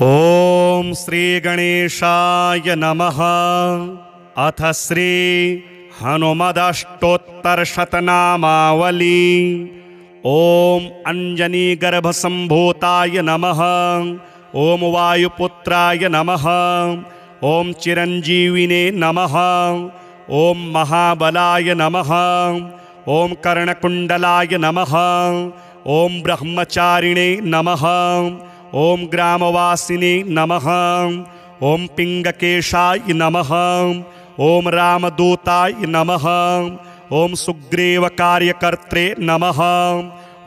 ओम श्री गणेशाय नमः। अथ श्री हनुमदष्टोत्तरशतनामावली। ओम अंजनी गर्भसंभूताय नमः। ओम वायुपुत्राय नमः। ओम चिरंजीविने नमः। ओम महाबलाय नमः। ओम कर्णकुंडलाय नमः। ओम ब्रह्मचारिणे नमः। ओम ग्रामवासिने नमः। ओम पिंगकेशाय नमः। ओम रामदूताय नमः। ओम सुग्रीव कार्यकर्त्रे नमः।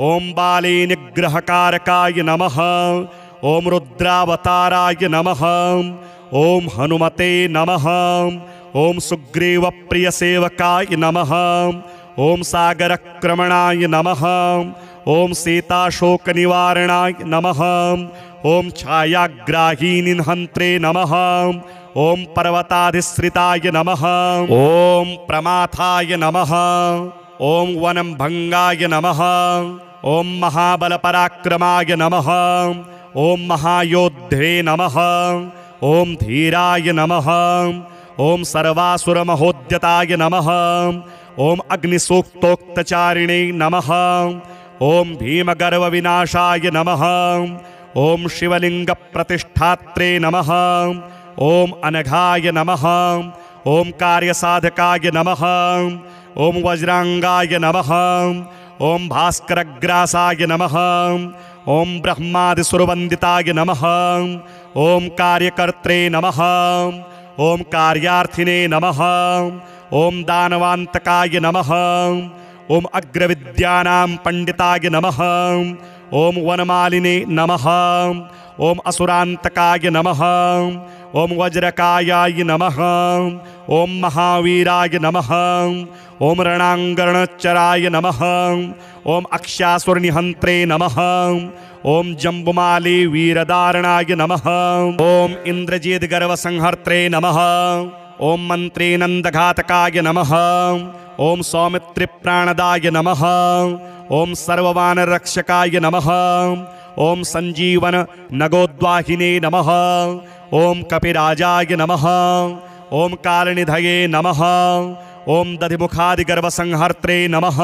ओम बाले निग्रहकारकाय नमः। ओम रुद्रावताराय नमः। ओम हनुमते नमः। ओम सुग्रीव प्रिय सेवकाय नमः। ओम सागरक्रमणाय नमः। ओम सीताशोक निवारणाय नमः। ओम छायाग्राही निहंत्रे नमः। ओम पर्वताधिश्रिताय नमः। ओम प्रमाथाय नमः। ओम वनं भंगाय नमः। ओम महाबलपराक्रमाय नमः। ओम महायोद्धे नमः। ओम धीराय नमः। ओम सर्वासुरमहोद्यताय नमः। ओम अग्निसूक्तोक्तचारिणे नमः। ओम भीमगर्वविनाशाय नमः। ओम शिवलिंग प्रतिष्ठात्रे नमः। ओम अनघाय नमः। ओम कार्यसाधकाय नमः। ओम वज्रांगाय नमः। ओम भास्करग्रासाय नमः। ओम ब्रह्मादिसुरवंदिताय नमः। ओम कार्यकर्त्रे नमः। ओम कार्यार्थिने नमः। ओम दानवान्तकाय नमः। ओम अग्रविद्यानां पंडिताय नमः। ओम वनमालिने नमः। ओम असुरांतकाय नमः। ओम वज्रकायाय नमः। ओम महावीराय नमः। ओम रणांगणचराय नमः। ओम अक्षासुरनिहंत्रे नमः। ओम जम्बुमाली वीरदारणाय नमः। ओम इंद्रजीत गर्वसंहर्त्रे नमः। ओम मंत्री नंदघातकाय नमः। ओम सौमित्रिप्राणदाय नमः। ओम सर्ववानरक्षकाय नमः। ओम संजीवन नगोद्वाहिने नमः। ओम कपिराजाय नमः। ओम कालनिधये नमः। ओम दधिमुखादिगर्भसंहर्त्रे नमः।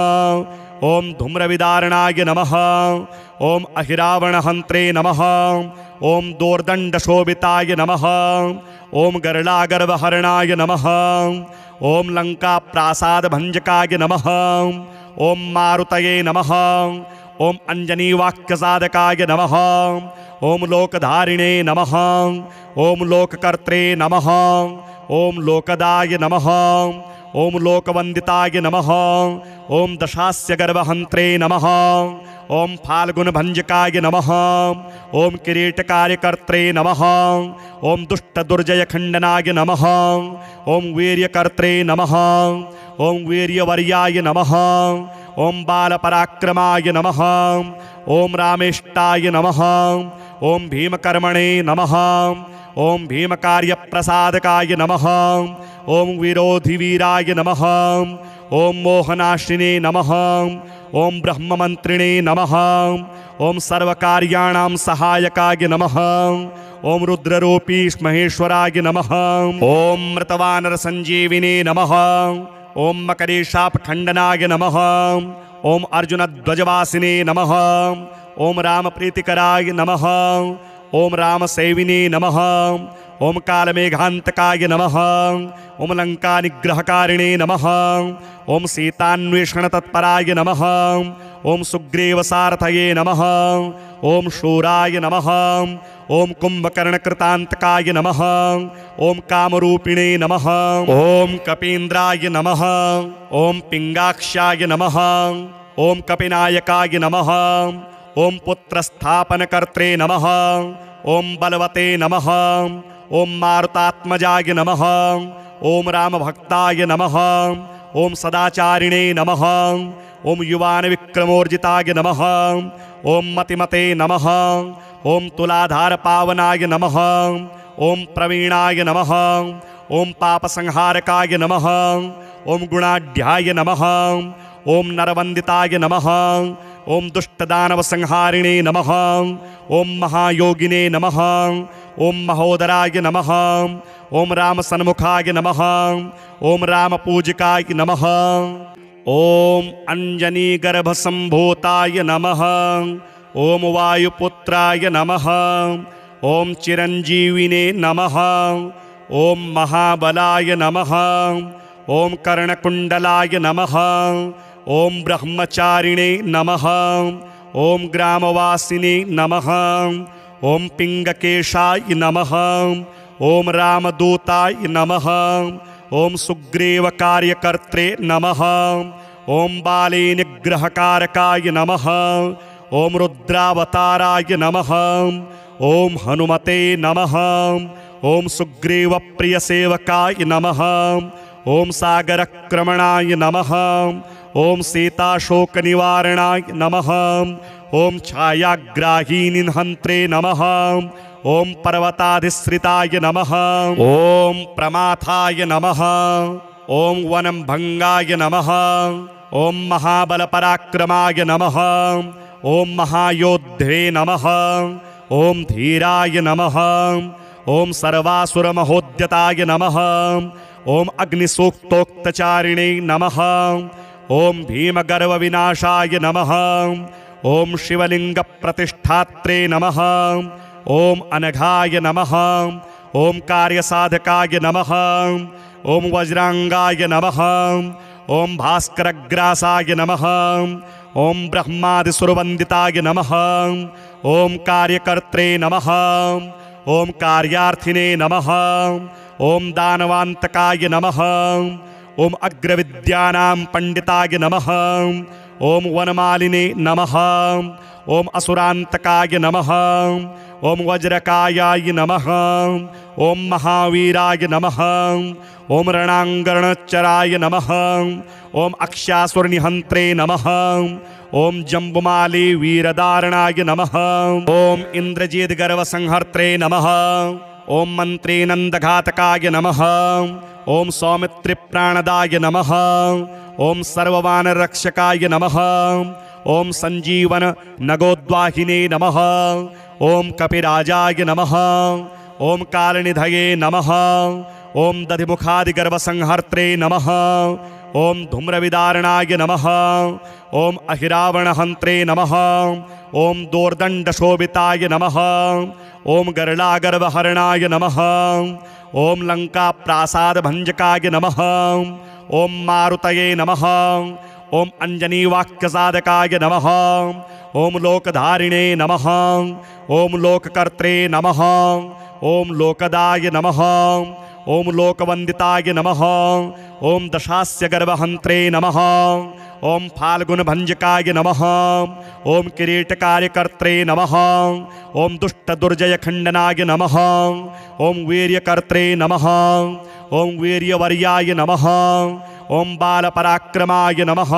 ओम धूम्रविदारणाय नमः। ओम अहिरावणहंत्रे नमः। ओम दोर्दंडशोभिताय नमः। ओम गरलागर्वहरणाय नमः। ओम लंका प्रासाद भंजकाय नमः। ओम मारुतये नमः। ओम अंजनी वाक्यसाधकाय नमः। ओम लोकधारिणे नमः। ओम लोककर्त्रे नमः। ओम लोकदाय नमः। ओम लोकवंदिताय नमः। ओम दशास्य गर्वहंत्रे नमः। ओम फाल्गुनभंजकाय नमः। ओम किरीटकार्यकर्त्रे नमः। ओम दुष्टदुर्जयखंडनाय नमः। ओम वीर्यकर्त्रे नमः। ओम वीर्यवर्याय नमः। ओम बालपराक्रमाय नमः। ओम रामेष्टाय नमः। ओम भीमकर्मणे नमः। ओम भीमकार्यप्रसादकाय नमः। ओम विरोधिवीराय नमः। ओम मोहनाशिने नमः। ओम ब्रह्ममंत्रिणे नमः। ओम सर्वकार्याणां सहायकाय नमः। ओम रुद्ररूपी महेश्वराय नमः। ओम मृतवानरसंजीविने नमः। ओम मकरेशापखंडनाय नमः। ओम अर्जुनध्वजवासिने नमः। ओम रामप्रीतिकराय नमः। ओम रामसेविने नमः। ओम कालमेघान्तकाय नमः। ओम लंकानिग्रहकारिणे नमः। ओम सीतान्वेषणतत्पराय नमः। ओम सुग्रीवसारथये नमः। ओम शूराय नमः। ओम कुंभकर्णकृतान्तकाय नमः। ओम कामरूपिणे नमः। ओम कपीन्द्राय नमः। ओम पिंगाक्षाय नमः। ओम कपिनायकाय नमः। ओम पुत्रस्थापनकर्त्रे नमः। ओम बलवते नमः। ओम मारुतात्मजाय नमः। ओम रामभक्ताय नमः। ओम सदाचारिणे नमः। ओम युवानविक्रमोर्जिताय नमः। ओम मतिमते नमः। ओम तुलाधार पावनाय नमः। ओम प्रवीणाय नमः। ओम पापसंहारकाय नमः। ओम गुणाढ्याय नमः। ओम नरवंदिताय नमः। ओम दुष्टदानव संहारिणे नमः। ओम महायोगिने नमः। ओम महोदराय नमः, ओम राम सन्मुखाय नमः, ओम राम पूजिकाय नमः, ओम अंजनी गर्भ संभूताय नमः, ओम वायुपुत्राय नमः, ओम चिरंजीविने नमः, ओम महाबलाय नमः, ओम कर्णकुंडलाय नमः, ओम ब्रह्मचारिणे नमः, ओम ग्रामवासिने नमः, ओम पिंगकेशाय नमः, ओम रामदूताय नमः, ओम सुग्रीवकार्यकर्त्रे नमः, ओम बाले निग्रहकारकाय नमः, ओम रुद्रावताराय नमः, ओम हनुमते नमः, ओम सुग्रीवप्रियसेवकाय नमः, ओम सागरक्रमणाय नमः, ओम सीताशोकनिवारणाय नमः, ओम छायाग्राहीनिहन्त्रे नमः, ओम पर्वताधिश्रिताय नमः, ओम प्रमाथाय नमः, ओम वनम्भंगाय नमः, ओम महाबलपराक्रमाय नमः, ओम महायोद्धे नमः, ओम धीराय नमः, ओम सर्वासुरमहोद्यताय नमः, ओम अग्निसूक्तोक्तचारिणे नमः, ओम भीमगर्वविनाशाय नमः, ओम शिवलिंगप्रतिष्ठात्रे नमः, ओम अनघाय नमः, ओम कार्यसाधकाय नमः, ओम वज्रांगाय नमः, ओम भास्करग्रासाय नमः, ओम ब्रह्मादिसुरवंदिताय नमः, ओम कार्यकर्त्रे नमः, ओम कार्यार्थिने नमः, ओम दानवान्तकाय नमः, ओम अग्रविद्यानां पंडिताय नमः, ओम वनमालिने नमः, ओम असुरांतकाय नमः, ओम वज्रकायाय नमः, ओम महावीराय नमः, ओम रणांगणचराय नमः, ओम अक्षासुरनिहन्त्रे नमः, ओम जम्बुमाली वीरदारणाय नमः, ओम इंद्रजीत गर्वसंहर्त्रे नमः, ओम मंत्री नंदघातकाय नमः, ओम सौमित्रिप्राणदाय नमः, ओम सर्ववानरक्षकाय नमः, ओम संजीवन नगोद्वाहिने नमः, ओम कपिराजाय नमः, ओम कालनिधये नमः, ओम दधिमुखादिगर्भसंहर्त्रे नमः, ओम धूम्रविदारणाय नमः, ओम अहिरावणहन्त्रे नमः, ओम दोर्दण्डशोभिताय नमः, ओम गरलागर्वहरणाय नमः, ओम लङ्काप्रासादभञ्जकाय नमः, ओम मारुतये नमः, ओम अंजनीवाक्यसाधकाय नमः, ओम लोकधारिणे नमः, ओम लोककर्त्रे नमः, ओम लोकदाय नमः, ओम लोकवंदिताय नमः, ओम दशास्य गर्भहन्त्रे नमः, ओम फाल्गुनभञ्जकाय नमः, ओम किरीटकार्यकर्त्रे नमः, ओम दुष्टदुर्जयखण्डनाय नमः, ओम वीर्यकर्त्रे नमः, ओम वीर्यवर्याय नमः, ओम बालपराक्रमाय नमः,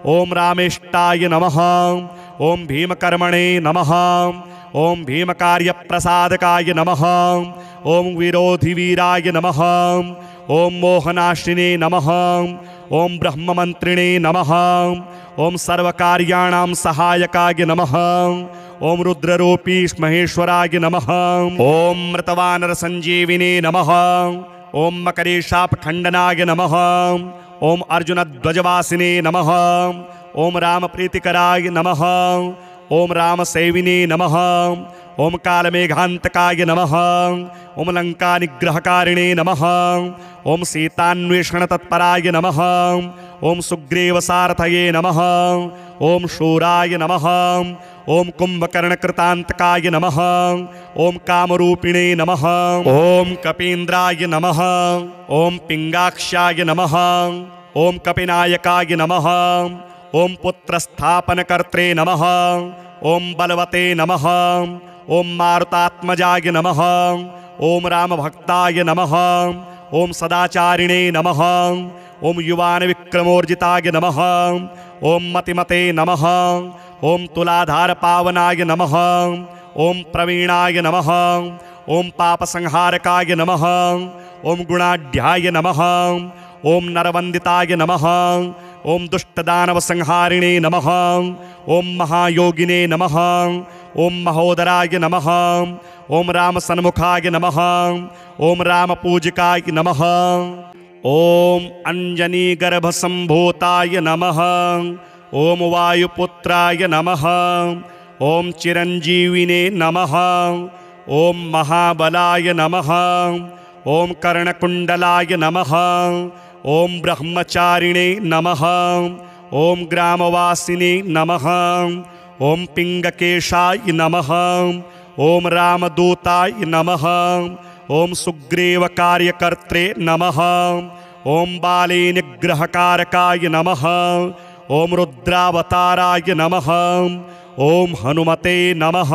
ओम रामेष्टाय नमः, ओम भीमकर्मणे नमः, ओम भीमकार्यप्रसादकाय नमः, ओम विरोधिवीराय नमः, ओम मोहनाशिने नमः, ओम ब्रह्ममन्त्रिणे नमः, ओम सर्वकार्याणां सहायकाय नमः, ओम रुद्ररूपी महेश्वराय नमः, ओम मृतवानरसञ्जीविने नमः, ओम मकरेशापखण्डनाय नमः, ओम अर्जुनध्वजवासिने नमः, ओम रामप्रीतिकराय नमः, ओम रामसेविने नमः, ओम कालमेघान्तकाय नमः, ओम लङ्कानिग्रहकारिणे नमः, ओम सीतान्वेषणतत्पराय नमः, ओम सुग्रीवसारथये नमः, ओम शूराय नमः, ओम कुम्भकर्णकृतान्तकाय नमः, ओम कामरूपिणे नमः, ओम कपीन्द्राय नमः, ओम पिंगाक्षाय नमः, ओम कपिनायकाय नमः, ओम पुत्रस्थापनकर्त्रे नमः, ओम बलवते नमः, ओम मारुतात्मजाय नमः, ओम रामभक्ताय नमः, ओम सदाचारिणे नमः, ओम युवानविक्रमोर्जिताय नमः, ओम मतिमते नमः, ओम तुलाधार पावनाय नमः, ओम प्रवीणाय नमः, ओम पापसंहारकाय नमः, ओम गुणाढ्याय नमः, ओम नरवंदिताय नमः, ओम दुष्टदानव संहारिणे नमः। ओम महायोगिने नमः। ओम महोदराय नमः। ओम राम सन्मुखाय नमः। ओम राम पूजिकाय नमः। ओम अंजनी गर्भ संभूताय नमः। ओम वायुपुत्राय नमः। ओम चिरंजीविने नमः। ओम महाबलाय नमः। ओम कर्णकुंडलाय नमः। ओम ब्रह्मचारिणे नमः। ओम ग्रामवासिने नमः। ओम पिंगकेशाय नमः। ओम रामदूताय नमः। ओम सुग्रीव कार्यकर्त्रे नमः। ओम बाले निग्रहकारकाय नमः। ओम रुद्रावताराय नमः। ओम हनुमते नमः।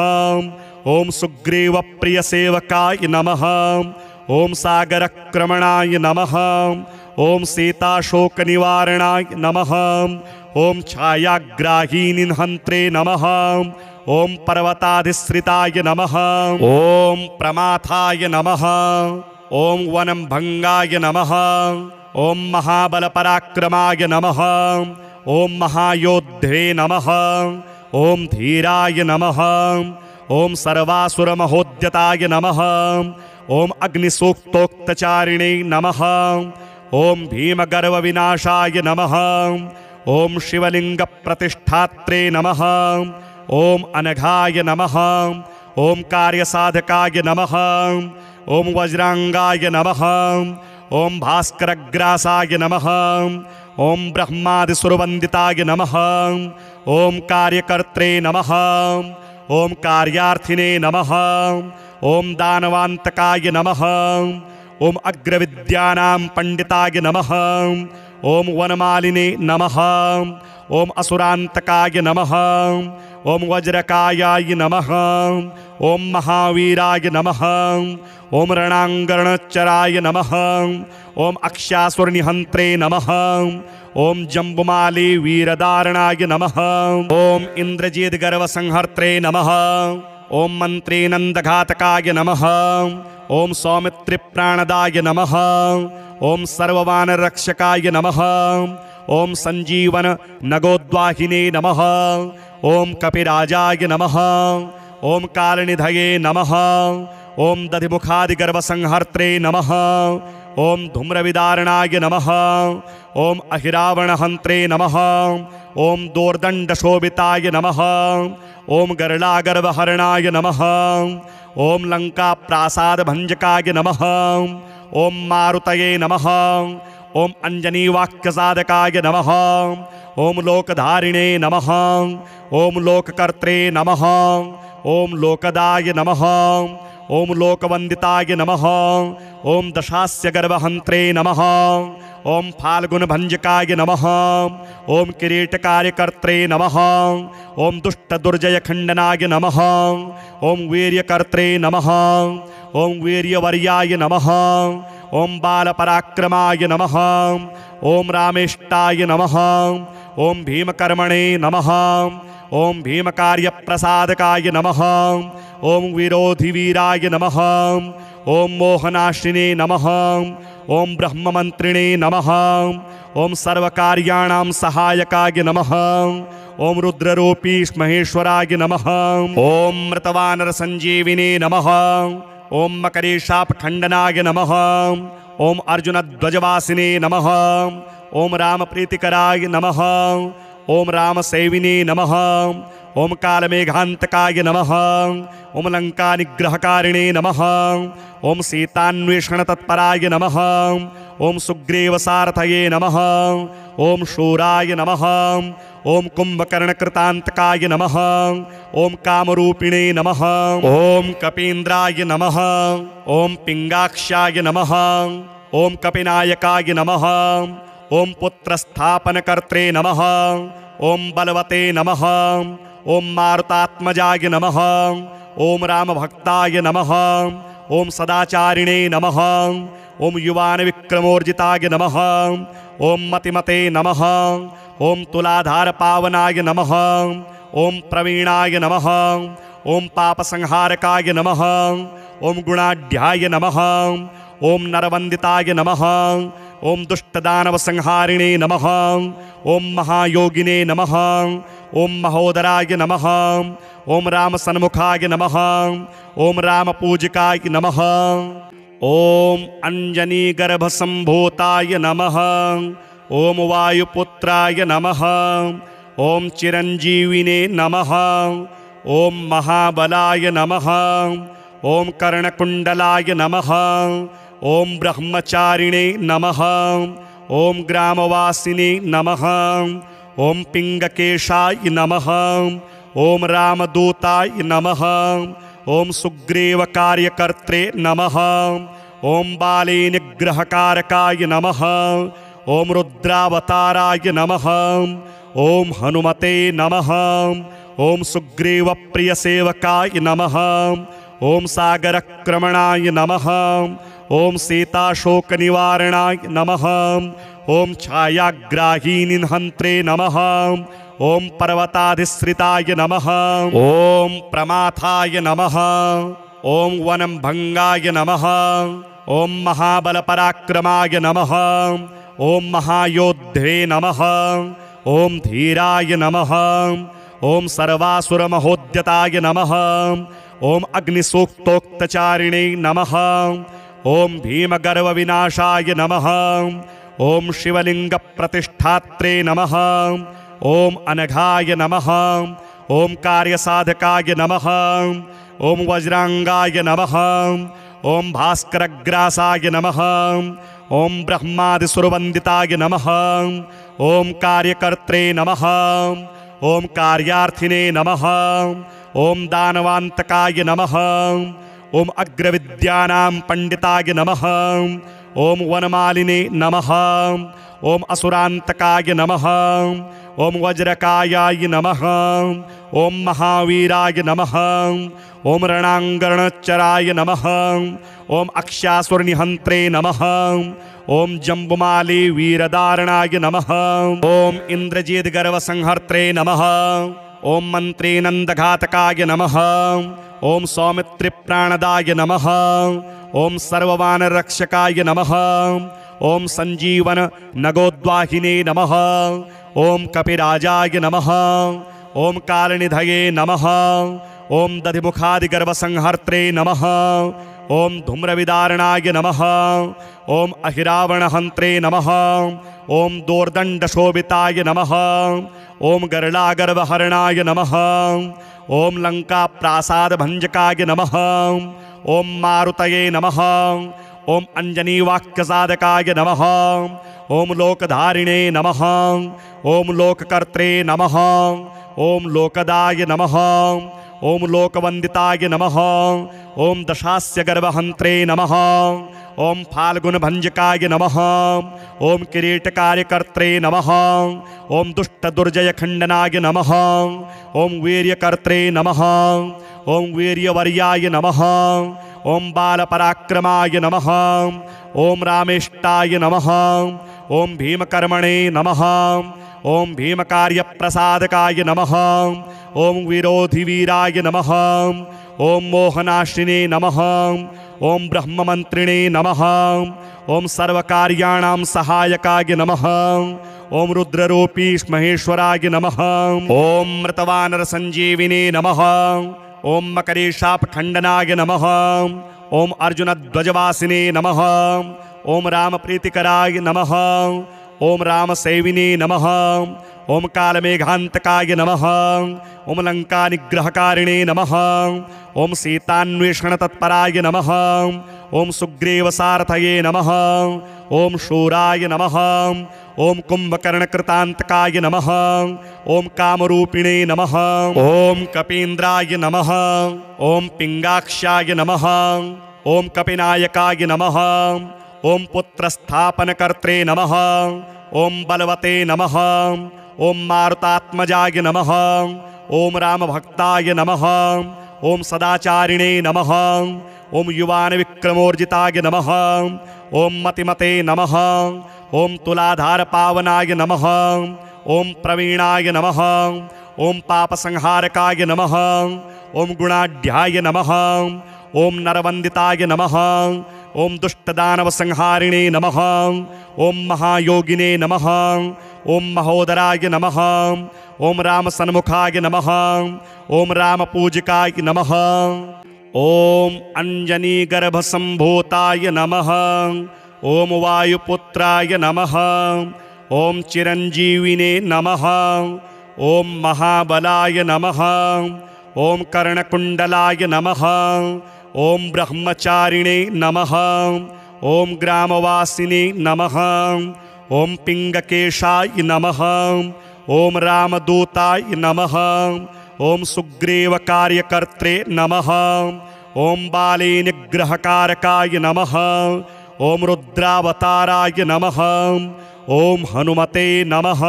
ओम सुग्रीव प्रिय सेवकाय नमः। ओम सागरक्रमणाय नमः। ओम सीताशोक निवारणाय नमः। ओम छायाग्राहीनिहंत्रे नमः। ओम पर्वताधिश्रिताय नमः। ओम प्रमाथाय नमः। ओम वनं भंगाय नमः। ओम महाबल पराक्रमाय नमः। ओम महायोद्धे नमः। ओम धीराय नमः। ओम सर्वासुर महोद्यताय नमः। ओम अग्निसूक्तोक्तचारिणे नमः। ओम भीमगर्व विनाशाय नमः। ओम शिवलिंग प्रतिष्ठात्रे नमः। ओम अनघाय नमः। ओम कार्यसाधकाय नमः। ओम वज्रांगाय नमः। ओम भास्करग्रासाय नमः। ओम ब्रह्मादिसुरवंदिताय नमः। ओम कार्यकर्त्रे नमः। ओम कार्यार्थिने नमः। ओम दानवांतकाय नमः। ओम अग्रविद्यानां पंडिताय नमः। ओम वनमालिने नमः। ओम असुरांतकाय नमः। ओम वज्रकायाय नमः। ओम महावीराय नमः। ओम रणांगणचराय नमः। ओम अक्षासुरनिहंत्रे नमः। ओम जम्बुमाली वीरदारणाय नमः। ओम इंद्रजीत गर्व संहर्त्रे नमः। ओम मंत्री नंदघातकाय नमः। ओम सौमित्रि प्राणदाय नमः। ओम सर्ववानरक्षकाय नमः। ओम संजीवन नगोद्वाहिने नमः। ओम कपिराजाय नमः। ओम कालनिधये नमः। ओम दधिमुखादिगर्भसंहर्त्रे नमः। ओम धूम्रविदारणाय नमः। ओम अहिरावणहंत्रे नमः। ओम दोर्दंडशोभिताय नमः। ओम गरलागर्वहरणाय नमः। ओम लंका प्रासाद भंजकाय नमः। ओम मारुतये नमः। ओम अंजनी वाक्यसाधकाय नमः। ओम लोकधारिणे नमः। ओम लोककर्त्रे नमः। ओम लोकदाय नमः। ओम लोकवंदिताय नमः। ओम दशास्य गर्भहंत्रे नमः। ओम फाल्गुन भंजकाय नमः। ओम किरीटकार्यकर्त्रे नमः। ओम दुष्ट दुर्जय खंडनाय नमः। ओम वीर्यकर्त्रे नमः। ओम वीर्यवर्याय नमः। ओम बालपराक्रमाय नमः। ओम रामेष्टाय नमः। ओम भीमकर्मणे नमः। ओम भीमकार्यप्रसादकाय नमः। ओम विरोधिवीराय नमः। ओम मोहनाशिने नमः। ओम ब्रह्ममंत्रिणे नमः। ओम सर्वकार्याणां सहायकाय नमः। ओम रुद्ररूपी महेश्वराय नमः। ओम मृतवानर संजीविने नमः। ओम मकरेशापखंडनाय नमः। ओम अर्जुन ध्वजवासिने नमः। ओम राम प्रीतिकराय नमः। ओम राम सेविने नमः। ओम कालमेघांतकाय नमः। ओम लंका निग्रहकारिणे नमः। ओम सीतान्वेषण तत्पराय नमः। ओम सुग्रीव सारथये नमः। ओम शूराय नमः। ओम कुंभकर्णकृतांतकाय नमः। ओम कामरूपिणे नमः। ओम कपीन्द्राय नमः। ओम पिंगाक्षाय नमः। ओम कपिनायकाय नमः। ओम पुत्रस्थापनकर्त्रे नमः। ओम बलवते नमः। ओम मारुतात्मजाय नमः। ओम रामभक्ताय नमः। ओम सदाचारिणे नमः। ओम युवान विक्रमोर्जिताय नमः। ओम मतिमते नमः। ओम तुलाधार पावनाय नमः। ओम प्रवीणाय नमः। ओम पापसंहारकाय नमः। ओम गुणाढ्याय नमः। ओम नरवंदिताय नमः। ओम दुष्टदानव संहारिणे नमः। ओम महायोगिने नमः। ओम महोदराय नमः। ओम राम सन्मुखाय नमः। ओम राम पूजिकाय नमः। ओम अंजनी गर्भ संभूताय नमः। ओम वायुपुत्राय नमः। ओम चिरंजीविने नमः। ओम महाबलाय नमः। ओम कर्णकुंडलाय नमः। ओम ब्रह्मचारिणे नमः। ओम ग्रामवासिने नमः। ओम पिंगकेशाय नमः। ओम रामदूताय नमः। ओम सुग्रीव कार्यकर्त्रे नमः। ओम बाले निग्रहकारकाय नमः। ओम रुद्रावताराय नमः। ओम हनुमते नमः। ओम सुग्रीव प्रिय सेवकाय नमः। ओम सागरक्रमणाय नमः। ओम सीताशोक निवारणाय नमः। ओम छायाग्राही निहंत्रे नमः। ओम पर्वताधिश्रिताय नमः। ओम प्रमाथाय नमः। ओम वनं भंगाय नमः। ओम महाबल पराक्रमाय नमः। ओम महायोद्धे नमः। ओम धीराय नमः। ओम सर्वासुर महोद्यताय नमः। ओम अग्निसूक्तोक्तचारिणे नमः। ओम भीमगर्व विनाशाय नमः। ओम शिवलिंग प्रतिष्ठात्रे नमः। ओम अनघाय नमः। ओम कार्यसाधकाय नमः। ओम वज्रांगाय नमः। ओम भास्करग्रासाय नमः। ओम ब्रह्मादिसुरवंदिताय नमः। ओम कार्यकर्त्रे नमः। ओम कार्यार्थिने नमः। ओम दानवांतकाय नमः। ओम अग्रविद्यानां पंडिताय नमः। ओम वनमालिने नमः। ओम असुरांतकाय नमः। ओम वज्रकायाय नमः। ओम महावीराय नमः। ओम रणांगणचराय नमः। ओम अक्षासुरनिहंत्रे नमः। ओम जम्बुमाली वीरदारणाय नमः। ओम इंद्रजीत गर्व संहर्त्रे नमः। ओम मंत्री नंदघातकाय नमः। ओम सौमित्री प्राणदाय नमः। ओम सर्ववानर रक्षकाय नमः। ओम संजीवन नगोद्वाहिने नमः। ओम कपिराजाय नमः। ओम कालनिधये नमः। ओम दधिमुखादिगर्भ संहर्त्रे नमः। ओम धूम्रविदारणाय नमः। ओम अहिरावणहंत्रे नमः। ओम दोर्दंडशोभिताय नमः। ओम गरलागर्वहरणाय नमः। ओम लंका प्रासाद भंजकाय नमः। ओम मारुतये नमः। ओम अंजनी वाक्यसाधकाय नमः। ओम लोकधारिणे नमः। ओम लोककर्त्रे नमः। ओम लोकदाय नमः। ओम लोकवंदिताय नमः। ओम दशास्य गर्भहंत्रे नमः। ओम फाल्गुन भंजकाय नमः। ओम किरीट कार्यकर्त्रे नमः। ओम दुष्ट दुर्जय खंडनाय नमः। ओम वीर्यकर्त्रे नमः। ओम वीर्यवर्याय नमः। ओम बालपराक्रमाय नमः। ओम रामेष्टाय नमः। ओम भीमकर्मणे नमः। ओम भीमकार्यप्रसादकाय नमः। ओम विरोधिवीराय नमः। ओम मोहनाशिने नमः। ओम ब्रह्ममंत्रिणे नमः। ओम सर्वकार्याणां सहायकाय नमः। ओम रुद्ररूपी महेश्वराय नमः। ओम मृतवानर संजीविने नमः। ओम मकरेशापखंडनाय नमः। ओम अर्जुन ध्वजवासिने नमः। ओम राम प्रीतिकराय नमः। ओम राम सेविने नमः। ओम कालमेघांतकाय नमः। ओम लंका निग्रहकारिणे नमः। ओम सीतान्वेषण तत्पराय नमः। ओम सुग्रीव सारथये नमः। ओम शूराय नमः। ओम कुंभकर्णकृतांतकाय नमः। ओम कामरूपिणे नमः। ओम कपीन्द्राय नमः। ओम पिंगाक्षाय नमः। ओम कपिनायकाय नमः। ओम पुत्रस्थापनकर्त्रे नमः। ओम बलवते नमः। ओम मारुतात्मजाय नमः। ओम रामभक्ताय नमः। ओम सदाचारिणे नमः। ओम युवान विक्रमोर्जिताय नमः। ओम मतिमते नमः। ओम तुलाधार पावनाय नमः। ओम प्रवीणाय नमः। ओम पापसंहारकाय नमः। ओम गुणाढ्याय नमः। ओम नरवंदिताय नमः। ओम दुष्टदानवसंहारिणे नमः। ओम महायोगिने नमः। ओम महोदराय नमः। ओम रामसन्मुखाय नमः। ओम रामपूजिकाय नमः। ओम अंजनीगर्भसम्भूताय नमः। ओम वायुपुत्राय नमः। ओम चिरंजीविने नमः। ओम महाबलाय नमः। ओम कर्णकुंडलाय नमः। ओम ब्रह्मचारिणे नमः। ओम ग्रामवासिने नमः। ओम पिंगकेशाय नमः। ओम रामदूताय नमः। ओम सुग्रीव कार्यकर्त्रे नमः। ओम बाले निग्रहकारकाय नमः। ओम रुद्रावताराय नमः। ओम हनुमते नमः।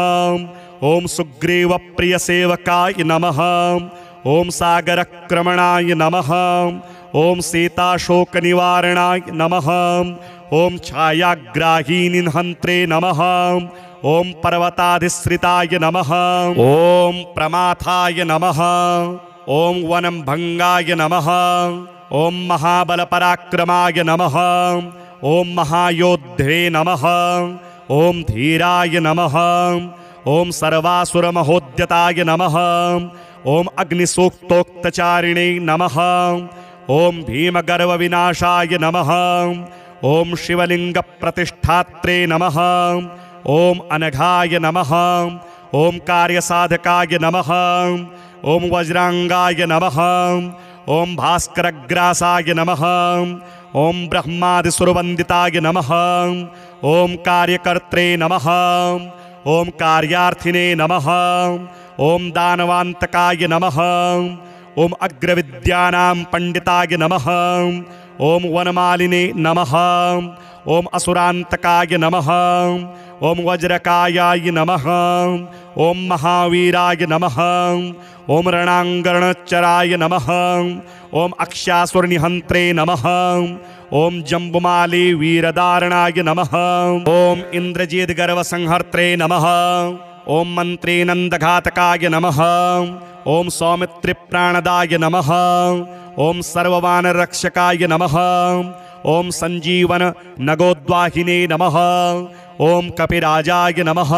ओम सुग्रीव प्रिय सेवकाय नमः। ओम सागरक्रमणाय नमः। ओम सीताशोक निवारणाय नमः। ओम छायाग्राहीनिहंत्रे नमः। ओम पर्वताधिश्रिताय नमः। ओम प्रमाथाय नमः। ओम वनभंगाय नमः। ओम महाबलपराक्रमाय नमः। ओम महायोद्धे नमः। ओम धीराय नमः। ओम सर्वासुरमहोद्यताय नमः। ओम अग्निसूक्तोक्तचारिणे नमः। ओम भीमगर्वविनाशाय नमः। ओम शिवलिंगप्रतिष्ठात्रे नमः। ओम अनघाय नमः। ओम कार्यसाधकाय नमः। ओम वज्रांगाय नमः। ओम भास्करग्रासाय नमः। ओम ब्रह्मादिसुरवंदिताय नमः। ओम कार्यकर्त्रे नमः। ओम कार्यार्थिने नमः। ओम दानवांतकाय नमः। ओम अग्रविद्यानां पंडिताय नमः। ओम वनमालिने नमः। ओम असुरांतकाय नमः। ओम वज्रकायाय नमः। ओम महावीराय नमः। ओम रणांगणचराय नमः। ओम अक्षासुरनिहंत्रे नमः। ओम जम्बुमाली वीरदारणाय नमः। ओम इंद्रजीत गर्वसंहर्त्रे नमः। ओम मंत्री नंदघातकाय नमः। ओम सौमित्रिप्राणदाय नमः। ओम सर्ववानरक्षकाय नमः। ओम संजीवन नगोद्वाहिने नमः। ओम कपिराजाय नमः।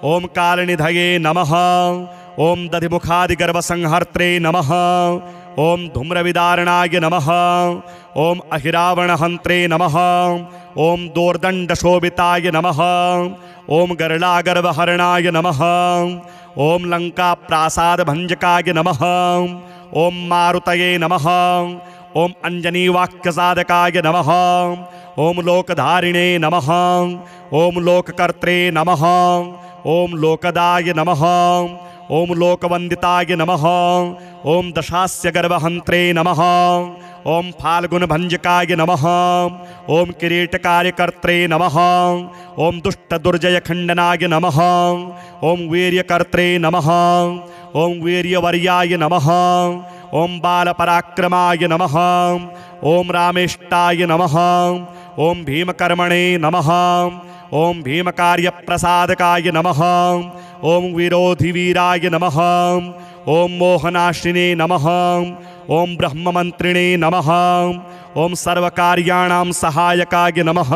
ओम कालनिधये नमः। ओम दधिमुखादिगर्भसंहर्त्रे नमः। ओम धूम्रविदारणाय नमः। ओम अहिरावणहंत्रे नमः। ओम दोर्दंडशोभिताय नमः। ओम गरलागर्वहरणाय नमः। ओम लंकाप्रासादभञ्जकाय नमः। ओम मारुतये नमः। ओम अंजनीवाक्यसाधकाय नमः। ओम लोकधारिणे नमः। ओम लोककर्त्रे नमः। ओम लोकदाय नमः। ओम लोकवंदिताय नमः। ओम दशास्य गर्वहंत्रे नमः। ओम फाल्गुनभञ्जकाय नमः। ओम किरीटकार्यकर्त्रे नमः। ओम दुष्टदुर्जयखण्डनाय नमः। ओम वीर्यकर्त्रे नमः। ओम वीर्यवर्याय नमः। ओम बालपराक्रमाय नमः। ओम रामेष्टाय नमः। ओम भीमकर्मणे नमः। ओम भीमकार्यप्रसादकाय नमः। ओम विरोधिवीराय नमः। ओम मोहनाशिने नमः। ओम ब्रह्ममंत्रिणे नमः। ओम सर्वकार्याणां सहायकाय नमः।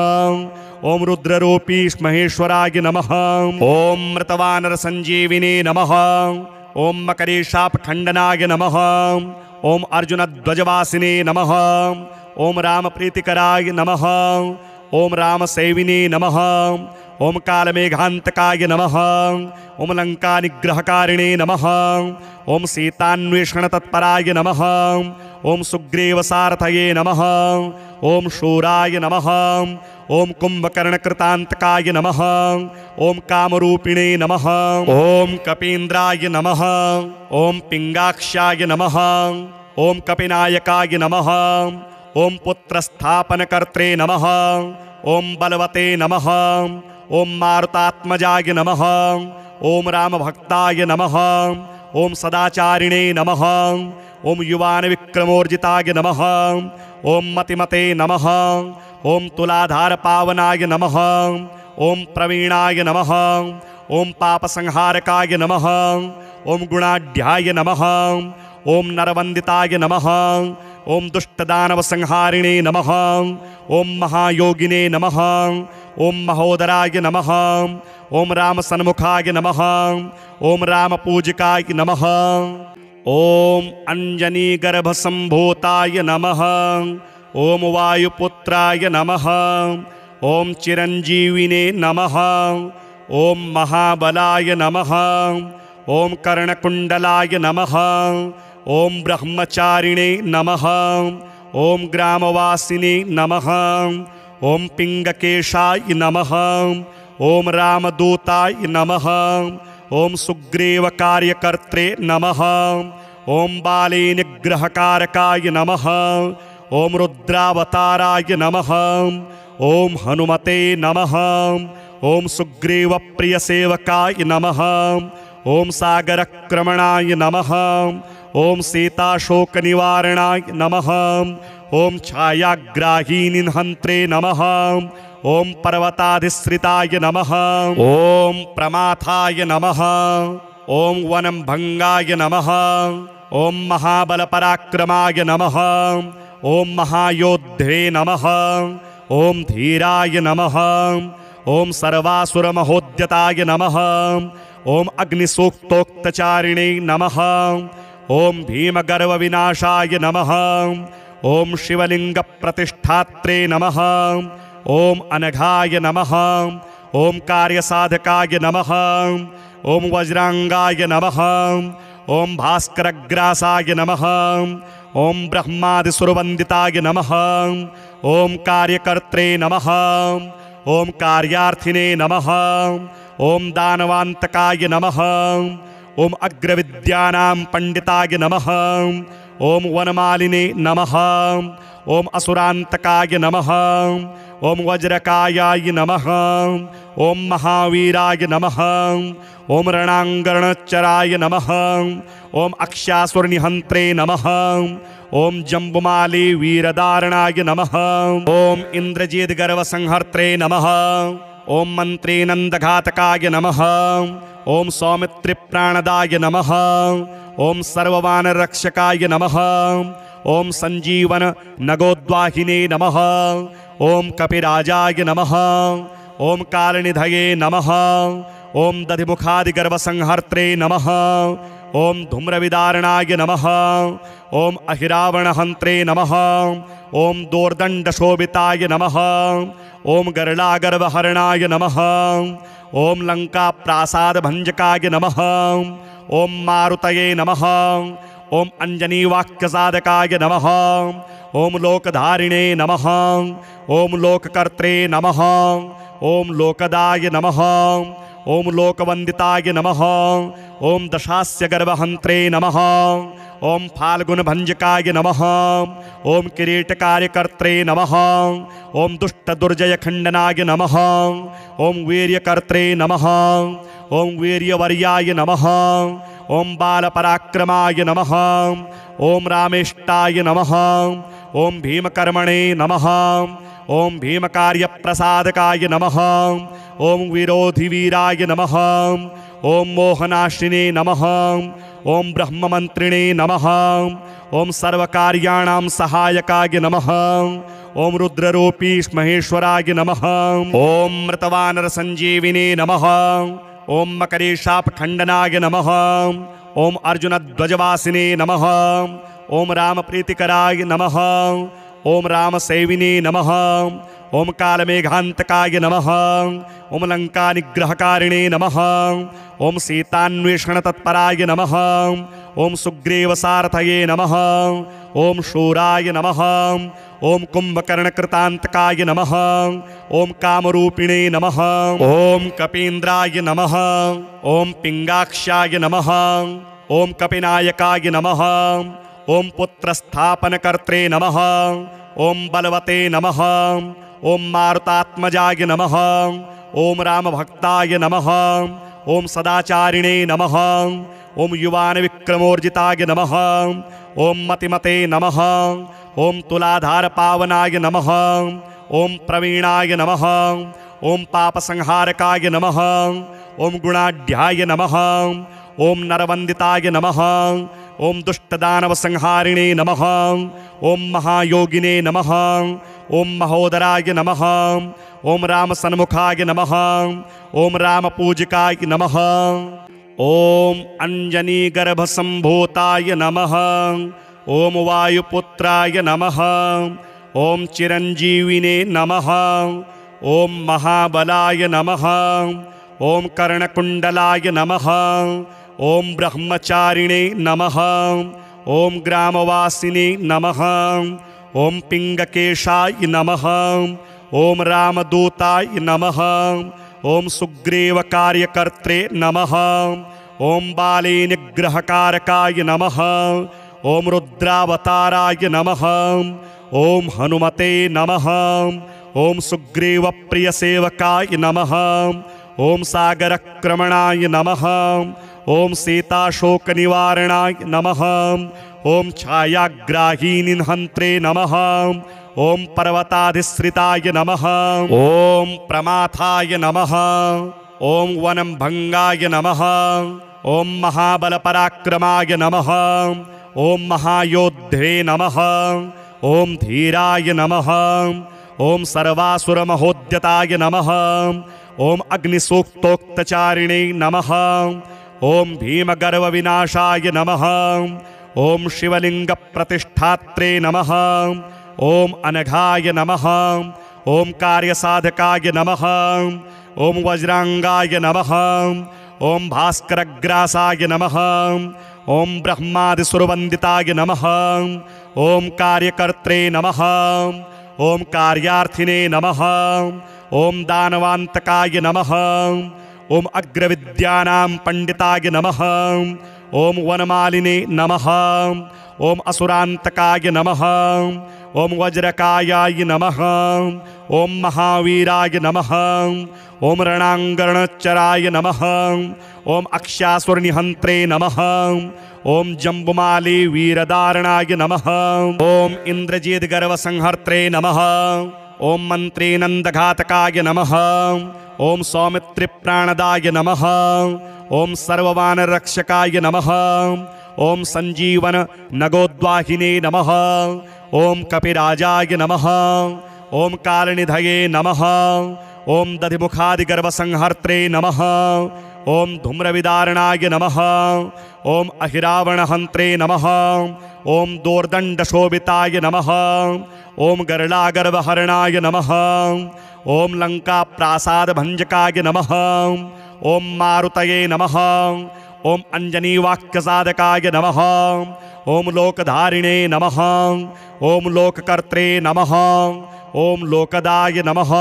ओम रुद्ररूपी महेश्वराय नमः। ओम मृतवानरसंजीविने नमः। ओम मकरेशापखण्डनाय नमः। ओम अर्जुनध्वजवासिने नमः। ओम रामप्रीतिकराय नमः। ओम रामसेविने नमः। ओम कालमेघान्तकाय नमः। ओम लंकानिग्रहकारिणे नमः। ओम सीतान्वेषणतत्पराय नमः। ओम सुग्रीवसारथये नमः। ओम शूराय नमः। ओम कुंभकर्णकृतान्तकाय नमः। ओम कामरूपिणे नमः। ओम कपीन्द्राय नमः। ओम पिंगाक्षाय नमः। ओम कपिनायकाय नमः। ओम पुत्रस्थापनकर्त्रे नमः। ओम बलवते नमः। ओम मारुतात्मजाय नमः। ओम रामभक्ताय नमः। ओम सदाचारिणे नमः। ओम युवानविक्रमोर्जिताय नमः। ओम मतिमते नमः। ओम तुलाधार पावनाय नमः। ओम प्रवीणाय नमः। ओम पापसंहारकाय नमः। ओम गुणाढ्याय नमः। ओम नरवंदिताय नमः। ओम दुष्टदानव संहारिणे नमः। ओम महायोगिने नमः। ओम महोदराय नमः। ओम राम सन्मुखाय नमः। ओम राम पूजिकाय नमः। ओम अंजनी गर्भ संभूताय नमः। ओम वायुपुत्राय नमः। ओम चिरंजीविने नमः। ओम महाबलाय नमः। ओम कर्णकुंडलाय नमः। ओम ब्रह्मचारिणे नमः। ओम ग्रामवासिने नमः। ओम पिंगकेशाय नमः। ओम रामदूताय नमः। ओम सुग्रीव कार्यकर्त्रे नमः। ओम बाले निग्रहकारकाय नमः। ओम रुद्रावताराय नमः। ओम हनुमते नमः। ओम सुग्रीव प्रिय सेवकाय नमः। ओम सागरक्रमणाय नमः। ओम सीताशोक निवारणाय नमः। ओम छायाग्राही निहंत्रे नमः। ओम पर्वताधिश्रिताय नमः। ओम प्रमाथाय नमः। ओम वनं भंगाय नमः। ओम महाबल पराक्रमाय नमः। ओम महायोद्धे नमः। ओम धीराय नमः। ओम सर्वासुर महोद्यताय नमः। ओम अग्निसूक्तोक्तचारिणे नमः। ओम भीमगर्व विनाशाय नमः। ओम शिवलिंग प्रतिष्ठात्रे नमः। ओम अनघाय नमः। ओम कार्यसाधकाय नमः। ओम वज्रांगाय नमः। ओम भास्करग्रासाय नमः। ओम ब्रह्मादिसुरवंदिताय नमः। ओम कार्यकर्त्रे नमः। ओम कार्यार्थिने नमः। ओम दानवांतकाय नमः। ओम अग्रविद्यानां पंडिताय नमः। ओम वनमालिने नमः। ओम असुरांतकाय नमः। ओम वज्रकायाय नमः। ओम महावीराय नमः। ओम रणांगणचराय नमः। ओम अक्षासुरनिहंत्रे नमः। ओम जम्बुमाली वीरदारणाय नमः। ओम इंद्रजीत गर्व संहर्त्रे नमः। ओम मंत्री नंदघातकाय नमः। ओम सौमित्रि प्राणदाय नमः। ओम सर्ववानरक्षकाय नमः। ओम संजीवन नगोद्वाहिने नमः। ओम कपिराजाय नमः। ओम कालनिधये नमः। ओम दधिमुखादिगर्भसंहर्त्रे नमः। ओम धूम्रविदारणाय नमः। ओम अहिरावणहंत्रे नमः। ओम दोर्दंडशोभिताय नमः। ओम गरलागर्वहरणाय नमः। ओम लंका प्रासाद भंजकाय नमः। ओम मारुतये नमः। ओम अंजनी वाक्यसाधकाय नमः। ओम लोकधारिणे नमः। ओम लोककर्त्रे नमः। ओम लोकदाय नमः। ओम लोकवंदिताय नमः। ओम दशास्य गर्भहंत्रे नमः। ओम फाल्गुन भंजकाय नमः। ओम किरीटकार्यकर्त्रे नमः। ओम दुष्ट दुर्जय खंडनाय नमः। ओम वीर्यकर्त्रे नमः। ओम वीर्यवर्याय नमः। ओम बालपराक्रमाय नमः। ओम रामेष्टाय नमः। ओम भीमकर्मणे नमः। ओम भीमकार्यप्रसादकाय नमः। ओम विरोधिवीराय नमः। ओम मोहनाशिने नमः। ओम ब्रह्ममंत्रिणे नमः। ओम सर्वकार्याणां सहायकाय नमः। ओम रुद्ररूपी महेश्वराय नमः। ओम मृतवानर संजीविने नमः। ओम मकरेशापखंडनाय नमः। ओम अर्जुनध्वजवासिने नमः। ओम रामप्रीतिकराय नमः। ओम रामसेविने नमः। ओम कालमेघांतकाय नमः। ओम लंकानिग्रहकारिणे नमः। ओम सीतान्वेषणतत्पराय नमः। ओम सुग्रीवसारथये नमः। ओम शूराय नमः। ओम कुंभकर्णकृतांतकाय नमः। ओम कामरूपिणे नमः। ओम कपीन्द्राय नमः। ओम पिंगाक्षाय नमः। ओम कपिनायकाय नमः। ओम पुत्रस्थापनकर्त्रे नमः। ओम बलवते नमः। ओम मारुतात्मजाय नमः। ओम रामभक्ताय नमः। ओम सदाचारिणे नमः। ओम युवान विक्रमोर्जिताय नमः। ओम मतिमते नमः। ओम तुलाधार पावनाय नमः। ओम प्रवीणाय नमः। ओम पापसंहारकाय नमः। ओम गुणाढ्याय नमः। ओम नरवंदिताय नमः। ओम दुष्टदानवसंहारिणे नमः। ओम महायोगिने नमः। ओम महोदराय नमः। ओम रामसन्मुखाय नमः। ओम रामपूजिकाय नमः। ओम अंजनीगर्भसम्भूताय नमः। ओम वायुपुत्राय नमः। ओम चिरंजीविने नमः। ओम महाबलाय नमः। ओम कर्णकुंडलाय नमः। ओम ब्रह्मचारिणे नमः। ओम ग्रामवासिने नमः। ओम पिंगकेशाय नमः। ओम रामदूताय नमः। ओम सुग्रीवकार्यकर्त्रे नमः। ओम बाले निग्रहकारकाय नमः। ओम रुद्रावताराय नमः। ओम हनुमते नमः। ओम सुग्रीवप्रियसेवकाय नमः। ओम सागरक्रमणाय नमः। ओम सीताशोकनिवारणाय नमः। ओम छायाग्राहीनिहन्त्रे नमः। ओम पर्वताधिश्रिताय नमः। ओम प्रमाथाय नमः। ओम वनम्भंगाय नमः। ओम महाबलपराक्रमाय नमः। ओम महायोद्धे नमः। ओम धीराय नमः। ओम सर्वासुरमहोद्यताय नमः। ओम अग्निसूक्तोक्तचारिणे नमः। ओम भीमगर्वविनाशाय नमः। ओम शिवलिंगप्रतिष्ठात्रे नमः। ओम अनघाय नमः। ओम कार्यसाधकाय नमः। ओम वज्रांगाय नमः। ओम भास्करग्रासाय नमः। ओम ब्रह्मादिसुरवंदिताय नमः। ओम कार्यकर्त्रे नमः। ओम कार्यार्थिने नमः। ओम दानवान्तकाय नमः। ओम अग्रविद्यानां पंडिताय नमः। ओम वनमालिने नमः। ओम असुरान्तकाय नमः। ओम वज्रकायाय नमः। ओम महावीराय नमः। ओम रणांगणचराय नमः। ओम अक्षासुरनिहन्त्रे नमः। ओम जम्बुमाली वीरधारणाय नमः। ओम इंद्रजीतगर्वसंहर्त्रे नमः। ओम मंत्रीनंदघातकाय नमः। ओम सौमित्रिप्राणदाय नमः। ओम सर्ववानरक्षकाय नमः। ओम संजीवन नगोद्वाहिने नमः। ओम कपिराजाय नमः। ओम कालनिधये नमः। ओम दधिमुखादिगर्वसंहर्त्रे नमः। ओम धूम्रविदारणाय नमः। ओम अहिरावणहन्त्रे नमः। ओम दोर्दण्डशोभिताय नमः। ओम गरलागर्वहरणाय नमः। ओम लंकाप्रासादभञ्जकाय नमः। ओम मारुतये नमः। ओम अंजनीवाक्यसाधकाय नमः। ओम लोकधारिणे नमः। ओम लोककर्त्रे नमः। ओम लोकदाय नमः।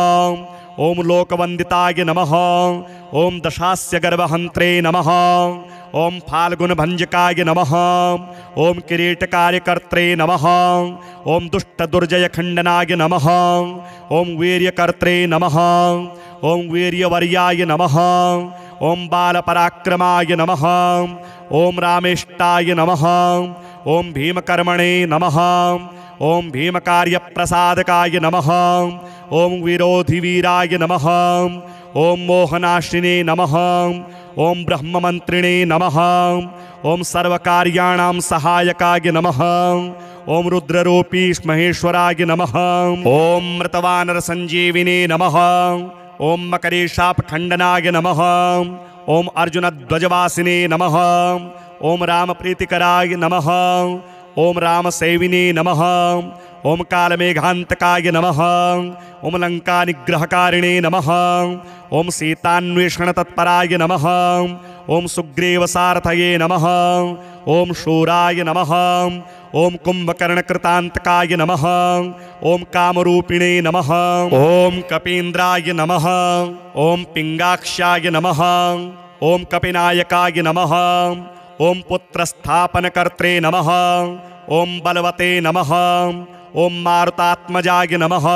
ओम लोकवंदिताय नमः। ओम दशास्य गर्वहन्त्रे नमः। ओम फाल्गुनभञ्जकाय नमः। ओम किरीटकार्यकर्त्रे नमः। ओम दुष्टदुर्जयखण्डनाय नमः। ओम वीर्यकर्त्रे नमः। ओम वीर्यवर्याय नमः। ओम बालपराक्रमाय नमः। ओम रामेष्टाय नमः। ओम भीमकर्मणे नमः। ओम भीमकार्यप्रसादकाय नमः। ओम विरोधिवीराय नमः। ओम मोहनाशिने नमः। ओम ब्रह्ममन्त्रिणे नमः। ओम सर्वकार्याणां सहायकाय नमः। ओम रुद्ररूपी महेश्वराय नमः। ओम मृतवानरसञ्जीविने नमः। ओम मकरेशापखण्डनाय नमः। ओम अर्जुनध्वजवासिने नमः। ओम रामप्रीतिकराय नमः। ओम रामसेविने नमः। ओम कालमेघान्तकाय नमः। ओम लंकानिग्रहकारिणे नमः। ओम सीतान्वेषणतत्पराय नमः। ओम सुग्रीवसारथये नमः। ओम शूराय नमः। ओम कुंभकर्णकृतान्तकाय नमः। ओम कामरूपिणे नमः। ओम कपीन्द्राय नमः। ओम पिंगाक्षाय नमः। ओम कपिनायकाय नमः। ओम पुत्रस्थापनकर्त्रे नमः। ओम बलवते नमः। ओम मारुतात्मजाय नमः।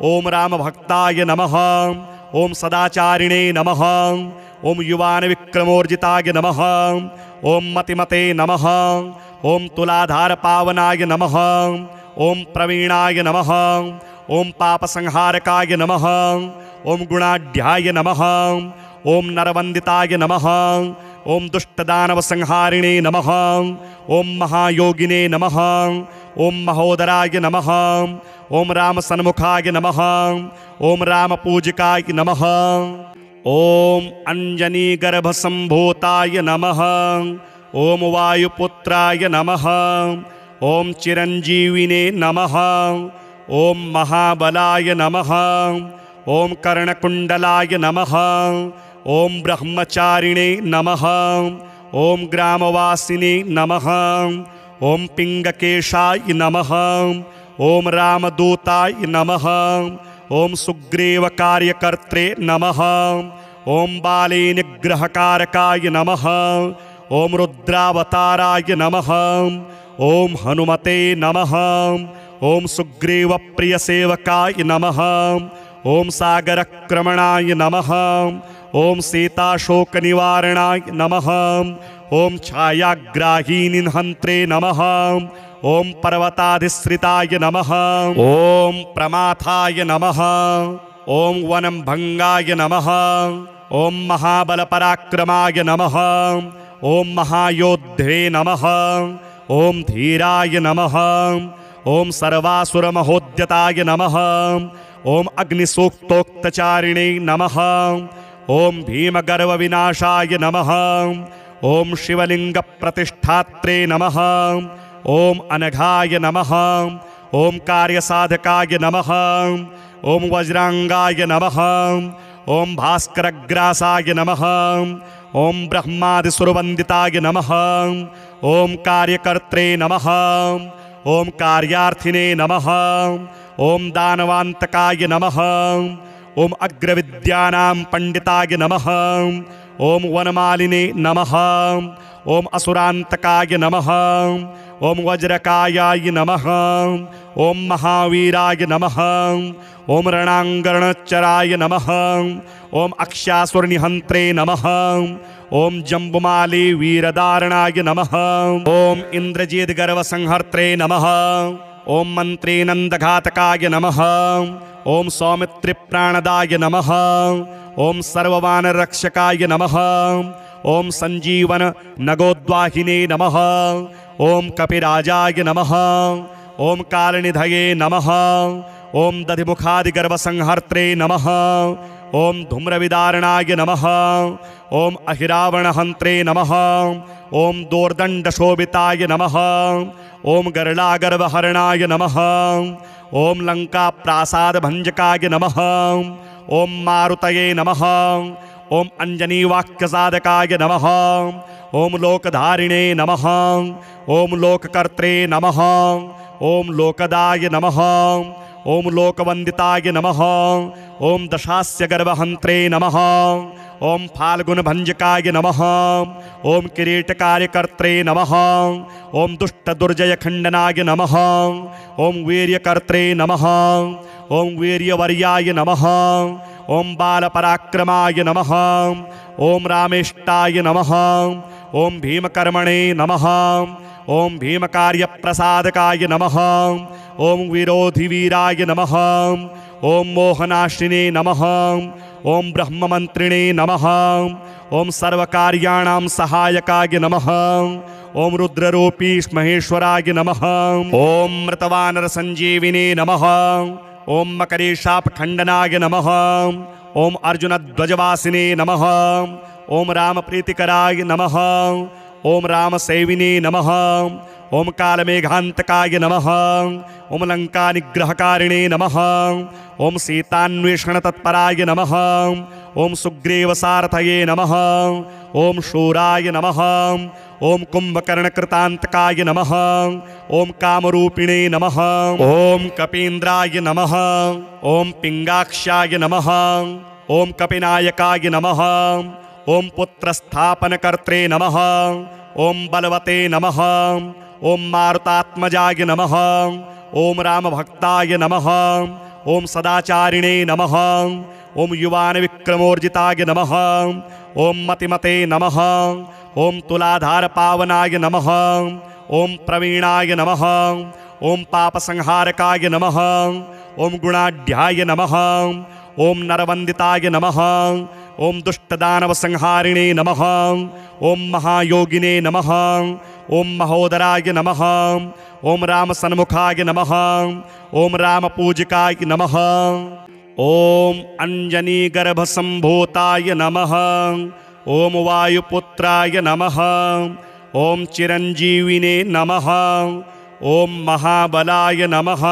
ओम रामभक्ताय नमः। ओम सदाचारिणे नमः। ओम युवानविक्रमोर्जिताय नमः। ओम मतिमते नमः। ओम तुलाधारपावनाय नमः। ओम प्रवीणाय नमः। ओम पापसंहारकाय नमः। ओम गुणाढ्याय नमः। ओम नरवंदिताय नमः। ओम दुष्टदानव संहारिणे नमः। ओम महायोगिने नमः। ओम महोदराय नमः। ओम राम सन्मुखाय नमः। ओम राम पूजिकाय नमः। ओम अंजनी गर्भ संभूताय नमः। ओम वायुपुत्राय नमः। ओम चिरंजीविने नमः। ओम महाबलाय नमः। ओम कर्णकुंडलाय नमः। ओम ब्रह्मचारिणे नमः। ओम ग्रामवासिने नमः। ओम पिंगकेशाय नमः। ओम रामदूताय नमः। ओम सुग्रीव कार्यकर्त्रे नमः। ओम बाले निग्रहकारकाय नमः। ओम रुद्रावताराय नमः। ओम हनुमते नमः। ओम सुग्रीव प्रिय सेवकाय नमः। ओम सागरक्रमणाय नमः। ओम सीताशोक निवारणाय नमः। ओम छायाग्राही निहंत्रे नमः। ओम पर्वताधिश्रिताय नमः। ओम प्रमाथाय नमः। ओम वनं भंगाय नमः। ओम महाबल पराक्रमाय नमः। ओम महायोद्धे नमः। ओम धीराय नमः। ओम सर्वासुर महोद्यताय नमः। ओम अग्निसूक्तोक्तचारिणे नमः। ओम भीमगर्व विनाशाय नमः। ओम शिवलिंग प्रतिष्ठात्रे नमः। ओम अनघाय नमः। ओम कार्यसाधकाय नमः। ओम वज्रांगाय नमः। ओम भास्करग्रासाय नमः। ओम ब्रह्मादिसुरवंदिताय नमः। ओम कार्यकर्त्रे नमः। ओम कार्यार्थिने नमः। ओम दानवांतकाय नमः। ओम अग्रविद्यानां पंडिताय नमः। ओम वनमालिने नमः। ओम असुरांतकाय नमः। ओम वज्रकायाय नमः। ओम महावीराय नमः। ओम रणांगणचराय नमः। ओम अक्षासुरनिहंत्रे नमः। ओम जम्बुमाली वीरदारणाय नमः। ओम इंद्रजीत गर्व संहर्त्रे नमः। ओम मंत्री नंदघातकाय नमः। ओम सौमित्री प्राणदाय नमः। ओम सर्ववानर रक्षकाय नमः। ओम संजीवन नगोद्वाहिने नमः। ओम कपिराजाय नमः। ओम कालनिधये नमः। ओम दधिमुखादिगर्भ संहर्त्रे नमः। ओम धूम्रविदारणाय नमः। ओम अहिरावणहंत्रे नमः। ओम दोर्दंडशोभिताय नमः। ओम गरुडागर्भहरणाय नमः। ओम लंका प्रासाद भंजकाय नमः। ओम मारुतये नमः। ओम अंजनी वाक्यसाधकाय नमः। ओम लोकधारिणे नमः। ओम लोककर्त्रे नमः। ओम लोकदाय नमः। ओम लोकवंदिताय नमः। ओम दशास्य गर्भहंत्रे नमः। ओम फाल्गुन भंजकाय नमः। ओम किरीट कार्यकर्त्रे नमः। ओम दुष्ट दुर्जय खंडनाय नमः। ओम वीर्यकर्त्रे नमः। ओम वीर्यवर्याय नमः। ओम बालपराक्रमाय नमः। ओम रामेष्टाय नमः। ओम भीमकर्मणे नमः। ओम भीमकार्यप्रसादकाय नमः। ओम विरोधिवीराय नमः। ओम मोहनाशिने नमः। ओम ब्रह्ममंत्रिणे नमः। ओम सर्वकार्याणां सहायकाय नमः। ओम रुद्ररूपी महेश्वराय नमः। ओम मृतवानर संजीविने नमः। ओम मकरेशापखंडनाय नमः। ओम अर्जुन ध्वजवासिने नमः। ओम राम प्रीतिकराय नमः। ओम राम सेविने नमः। ओम कालमेघांतकाय नमः। ओम लंका निग्रहकारिणे नमः। ओम सीतान्वेषण तत्पराय नमः। ओम सुग्रीव सारथये नमः। ओम शूराय नमः। ओम कुंभकर्णकृतांतकाय नमः। ओम कामरूपिणे नमः। ओम कपीन्द्राय नमः। ओम पिंगाक्षाय नमः। ओम कपिनायकाय नमः। ओम पुत्रस्थापनकर्त्रे नमः। ओम बलवते नमः। ओम मारुतात्मजाय नमः। ओम रामभक्ताय नमः। ओम सदाचारिणे नमः। ओम युवान विक्रमोर्जिताय नमः। ओम मतिमते नमः। ओम तुलाधार पावनाय नमः। ओम प्रवीणाय नमः। ओम पापसंहारकाय नमः। ओम गुणाढ्याय नमः। ओम नरवंदिताय नमः। ओम दुष्टदानवसंहारिणे नमः। ओम महायोगिने नमः। ओम महोदराय नमः। ओम रामसन्मुखाय नमः। ओम रामपूजिकाय नमः। ओम अंजनीगर्भसम्भूताय नमः। ओम वायुपुत्राय नमः। ओम चिरंजीविने नमः। ओम महाबलाय नमः।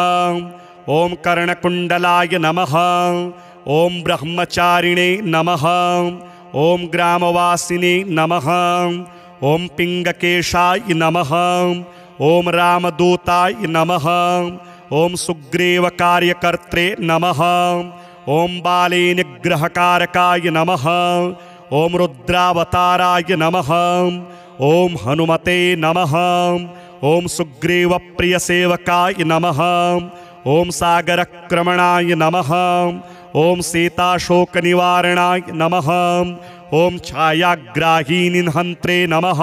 ओम कर्णकुंडलाय नमः। ओम ब्रह्मचारिणे नमः। ओम ग्रामवासिने नमः। ओम पिंगकेशाय नमः। ओम रामदूताय नमः। ओम सुग्रीवकार्यकर्त्रे नमः। ओम बाले निग्रहकारकाय नमः। ओम रुद्रावताराय नमः। ओम हनुमते नमः। ओम सुग्रीवप्रियसेवकाय नमः। ओम सागरक्रमणाय नमः। ओम सीताशोकनिवारणाय नमः। ओम छायाग्राहीनिहन्त्रे नमः।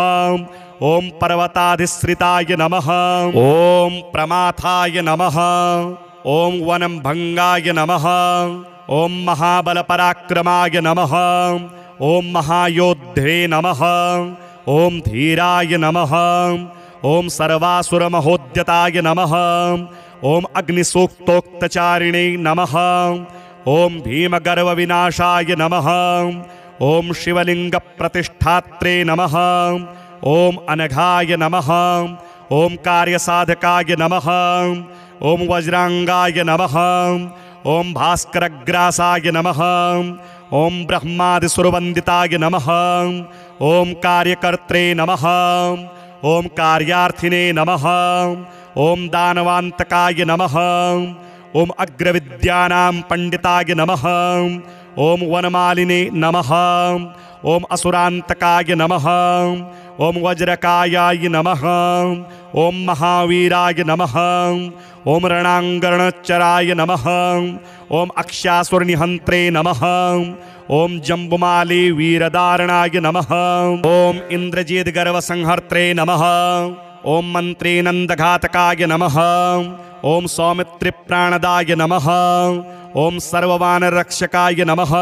ओम पर्वताधिश्रिताय नमः। ओम प्रमाथाय नमः। ओम वनम्भंगाय नमः। ओम महाबलपराक्रमाय नमः। ओम महायोद्धे नमः। ओम धीराय नमः। ओम सर्वासुरमहोद्यताय नमः। ओम अग्निसूक्तोक्तचारिणे नमः। ओम भीमगर्वविनाशाय नमः। ओम शिवलिंगप्रतिष्ठात्रे नमः। ओम अनघाय नमः। ओम कार्यसाधकाय नमः। ओम वज्रांगाय नमः। ओम भास्करग्रासाय नमः। ओम ब्रह्मादिसुरवंदिताय नमः। ओम कार्यकर्त्रे नमः। ओम कार्यार्थिने नमः। ओम दानवान्तकाय नमः। ओम अग्रविद्यानां पंडिताय नमः। ओम वनमालिने नमः। ओम असुरान्तकाय नमः। ओम वज्रकायाय नमः। ओम महावीराय नमः। ओम रणांगणचराय नमः। ओम अक्षासुरनिहन्त्रे नमः। ओम जम्बुमाली वीरदारणाय नमः। ओम इंद्रजीतगर्वसंहर्त्रे नमः। ओम मंत्रीनन्दघातकाय नमः। ओम सौमित्रिप्राणदाय नमः। ओम सर्ववानरक्षकाय नमः।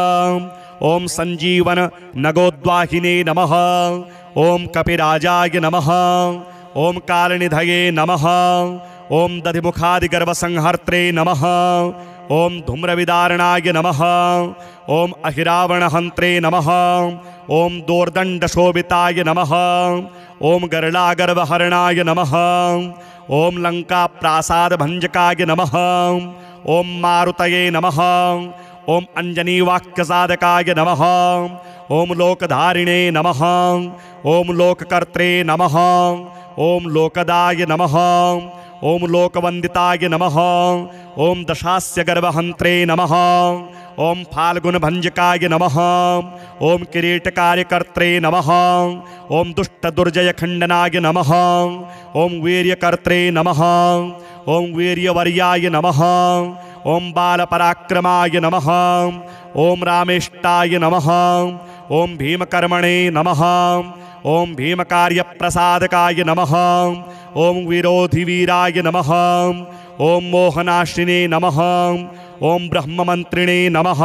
ओम संजीवन नगोद्वाहिने नमः। ओम कपिराजाय नमः। ओम कालनिधये नमः। ओम दधिमुखादिगर्वसंहर्त्रे नमः। ओम धूम्रविदारणाय नमः। ओम अहिरावणहन्त्रे नमः। ओम दोर्दण्डशोभिताय नमः। ओम गरलागर्वहरणाय नमः। ओम लङ्काप्रासादभञ्जकाय नमः। ओम मारुतये नमः। ओम अंजनीवाक्यसाधकाय नमः। ओम लोकधारिणे नमः। ओम लोककर्त्रे नमः। ओम लोकदाय नमः। ओम लोकवंदिताय नमः। ओम दशास्य गर्वहन्त्रे नमः। ओम फाल्गुनभञ्जकाय नमः। ओम किरीटकार्यकर्त्रे नमः। ओम दुष्टदुर्जयखण्डनाय नमः। ओम वीर्यकर्त्रे नमः। ओम वीर्यवर्याय नमः। ओम बालपराक्रमाय नमः। ओम रामेष्टाय नमः। ओम भीमकर्मणे नमः। ओम भीमकार्यप्रसादकाय नमः। ओम विरोधिवीराय नमः। ओम मोहनाशिने नमः। ओम ब्रह्ममन्त्रिणे नमः।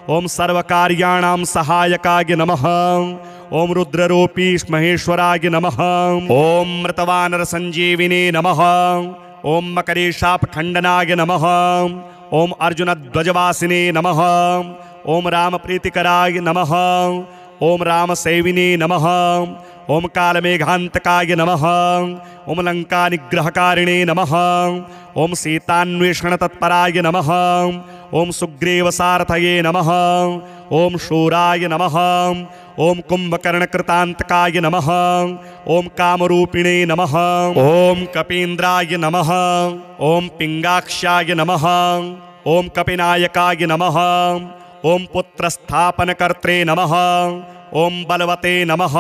ओम सर्वकार्याणां सहायकाय नमः। ओम रुद्ररूपी महेश्वराय नमः। ओम मृतवानरसञ्जीविने नमः। ओम मकरेशापखण्डनाय नमः। ओम अर्जुनध्वजवासिने नमः। ओम रामप्रीतिकराय नमः। ओम रामसेविने नमः। ओम कालमेघान्तकाय नमः। ओम लङ्कानिग्रहकारिणे नमः। ओम सीतान्वेषणतत्पराय नमः। ओम सुग्रीवसारथये नमः। ओम शूराय नमः। ओम कुम्भकर्णकृतान्तकाय नमः। ओम कामरूपिणे नमः। ओम कपीन्द्राय नमः। ओम पिंगाक्षाय नमः। ओम कपिनायकाय नमः। ओम पुत्रस्थापनकर्त्रे नमः। ओम बलवते नमः।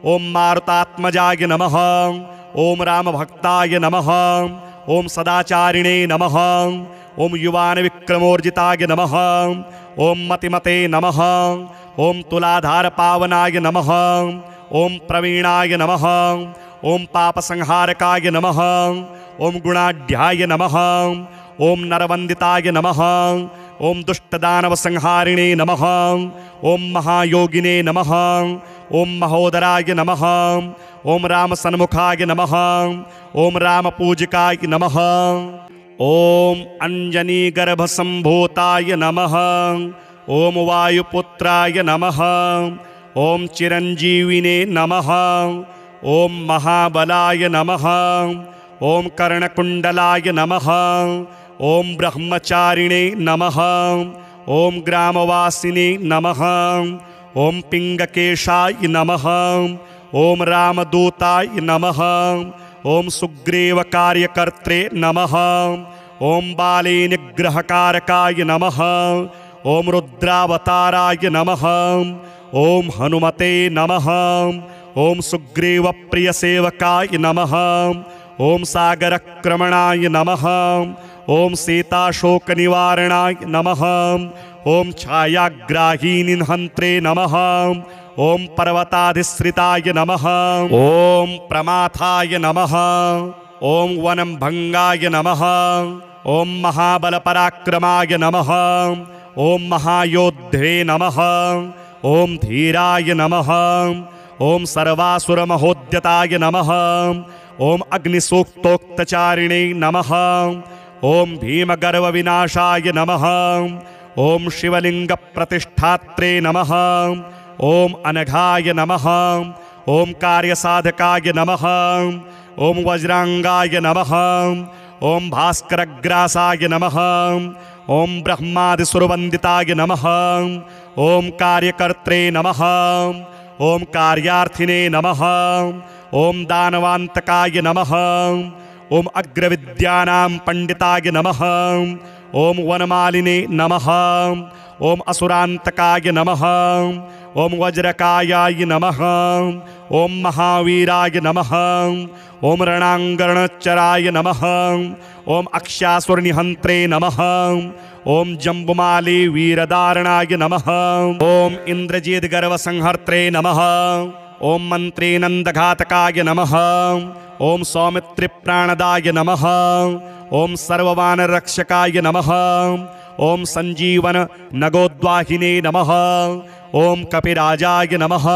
ओम मारुतात्मजाय नमः। ओम रामभक्ताय नमः। ओम सदाचारिणे नमः। ओम युवानविक्रमोर्जिताय नमः। ओम मतिमते नमः। ओम तुलाधारपावनाय नमः। ओम प्रवीणाय नमः। ओम पापसंहारकाय नमः। ओम गुणाढ्याय नमः। ओम नरवंदिताय नमः। ओम दुष्टदानवसंहारिणे नमः। ओम महायोगिने नमः। ओम महोदराय नमः। ओम रामसन्मुखाय नमः। ओम रामपूजिकाय नमः। ओम अंजनीगर्भसम्भूताय नमः। ओम वायुपुत्राय नमः। ओम चिरंजीविने नमः। ओम महाबलाय नमः। ओम कर्णकुंडलाय नमः। ओम ब्रह्मचारिणे नमः। ओम ग्रामवासिने नमः। ओम पिंगकेशाय नमः। ओम रामदूताय नमः। ओम सुग्रीवकार्यकर्त्रे नमः। ओम बाले निग्रहकारकाय नमः। ओम रुद्रावताराय नमः। ओम हनुमते नमः। ओम सुग्रीवप्रियसेवकाय नमः। ओम सागरक्रमणाय नमः। ओम सीताशोकनिवारणाय नमः। ओम छायाग्राहीनिहन्त्रे नमः। ओम पर्वताधिश्रिताय नमः। ओम प्रमाथाय नमः। ओम वनम्भंगाय नमः। ओम महाबलपराक्रमाय नमः। ओम महायोद्धे नमः। ओम धीराय नमः। ओम सर्वासुरमहोद्यताय नमः। ओम अग्निसूक्तोक्तचारिणे नमः। ओम भीमगर्वविनाशाय नमः। ओम शिवलिंगप्रतिष्ठात्रे नमः। ओम अनघाय नमः। ओम कार्यसाधकाय नमः। ओम वज्रांगाय नमः। ओम भास्करग्रासाय नमः। ओम ब्रह्मादिसुरवंदिताय नमः। ओम कार्यकर्त्रे नमः। ओम कार्यार्थिने नमः। ओम दानवान्तकाय नमः। ओम अग्रविद्यानां पंडिताय नमः। ओम वनमालिने नमः। ओम असुरान्तकाय नमः। ओम वज्रकायाय नमः। ओम महावीराय नमः। ओम रणांगणचराय नमः। ओम अक्षासुरनिहन्त्रे नमः। ओम जम्बुमाली वीरदारणाय नमः। ओम इंद्रजीतगर्वसंहर्त्रे नमः। ओम मंत्रीनंदघातकाय नमः। ओम सौमित्रिप्राणदाय नमः। ओम सर्ववानरक्षकाय नमः। ओम संजीवन नगोद्वाहिने नमः। ओम कपिराजाय नमः।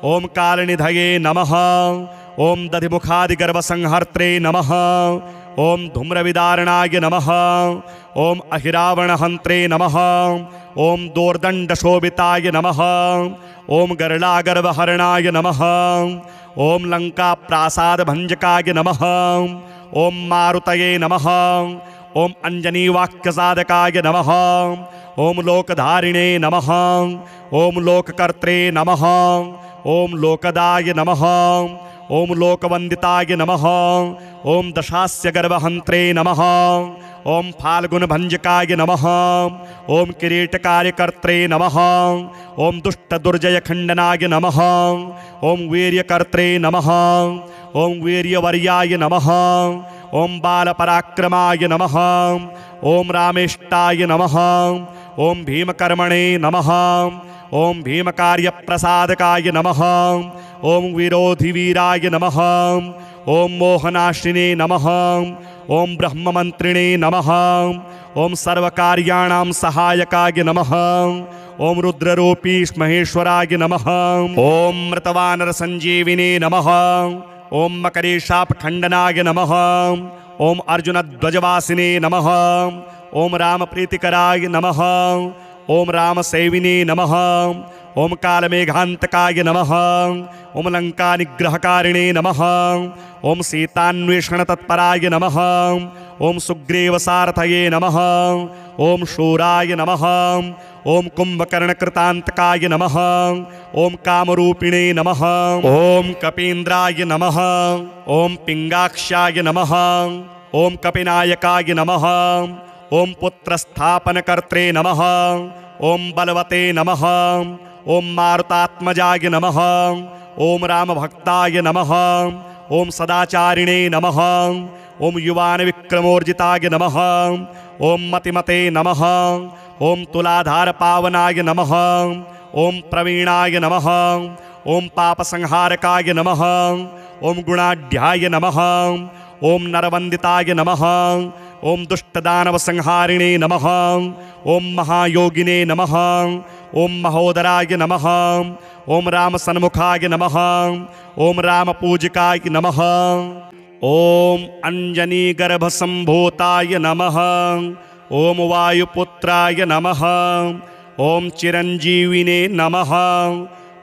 ओम कालनिधये नमः। ओम दधिमुखादिगर्भसंहर्त्रे नमः। ओम धूम्रविदारणाय नमः। ओम अहिरावणहन्त्रे नमः। ओम दोर्दण्डशोभिताय नमः। ओम गरलागर्वहरणाय नमः। ओम लङ्काप्रासादभञ्जकाय नमः। ओम मारुतये नमः। ओम अंजनीवाक्यसाधकाय नमः। ओम लोकधारिणे नमः। ओम लोककर्त्रे नमः। ओम लोकदाय नमः। ओम लोकवंदिताय नमः। ओम दशास्य गर्भहन्त्रे नमः। ओम फाल्गुनभञ्जकाय नमः। ओम किरीटकार्यकर्त्रे नमः। ओम दुष्टदुर्जयखण्डनाय नमः। ओम वीर्यकर्त्रे नमः। ओम वीर्यवर्याय नमः। ओम बालपराक्रमाय नमः। ओम रामेष्टाय नमः। ओम भीमकर्मणे नमः। ओम भीमकार्यप्रसादकाय नमः। ओम विरोधिवीराय नमः। ओम मोहनाशिने नमः। ओम ब्रह्ममन्त्रिणे नमः। ओम सर्वकार्याणां सहायकाय नमः। ओम रुद्ररूपी महेश्वराय नमः। ओम मृतवानरसञ्जीविने नमः। ओम मकरेशापखण्डनाय नमः। ओम अर्जुनध्वजवासिने नमः। ओम रामप्रीतिकराय नमः। ओम रामसेविने नमः। ओम कालमेघान्तकाय नमः। ओम लङ्कानिग्रहकारिणे नमः। ओम सीतान्वेषणतत्पराय नमः। ओम सुग्रीवसारथये नमः। ओम शूराय नमः। ओम कुम्भकर्णकृतान्तकाय नमः। ओम कामरूपिणे नमः। ओम कपीन्द्राय नमः। ओम पिंगाक्षाय नमः। ओम कपिनायकाय नमः। ओम पुत्रस्थापनकर्त्रे नमः। ओम बलवते नमः। ओम मारुतात्मजाय नमः। ओम रामभक्ताय नमः। ओम सदाचारिणे नमः। ओम युवानविक्रमोर्जिताय नमः। ओम मतिमते नमः। ओम तुलाधारपावनाय नमः। ओम प्रवीणाय नमः। ओम पापसंहारकाय नमः। ओम गुणाढ्याय नमः। ओम नरवंदिताय नमः। ओम दुष्टदानवसंहारिणे नमः। ओम महायोगिने नमः। ओम महोदराय नमः। ओम राम सन्मुखाय नमः। ओम राम पूजिकाय नमः। ओम अंजनी गर्भ संभूताय नमः। ओम वायुपुत्राय नमः। ओम चिरंजीविने नमः।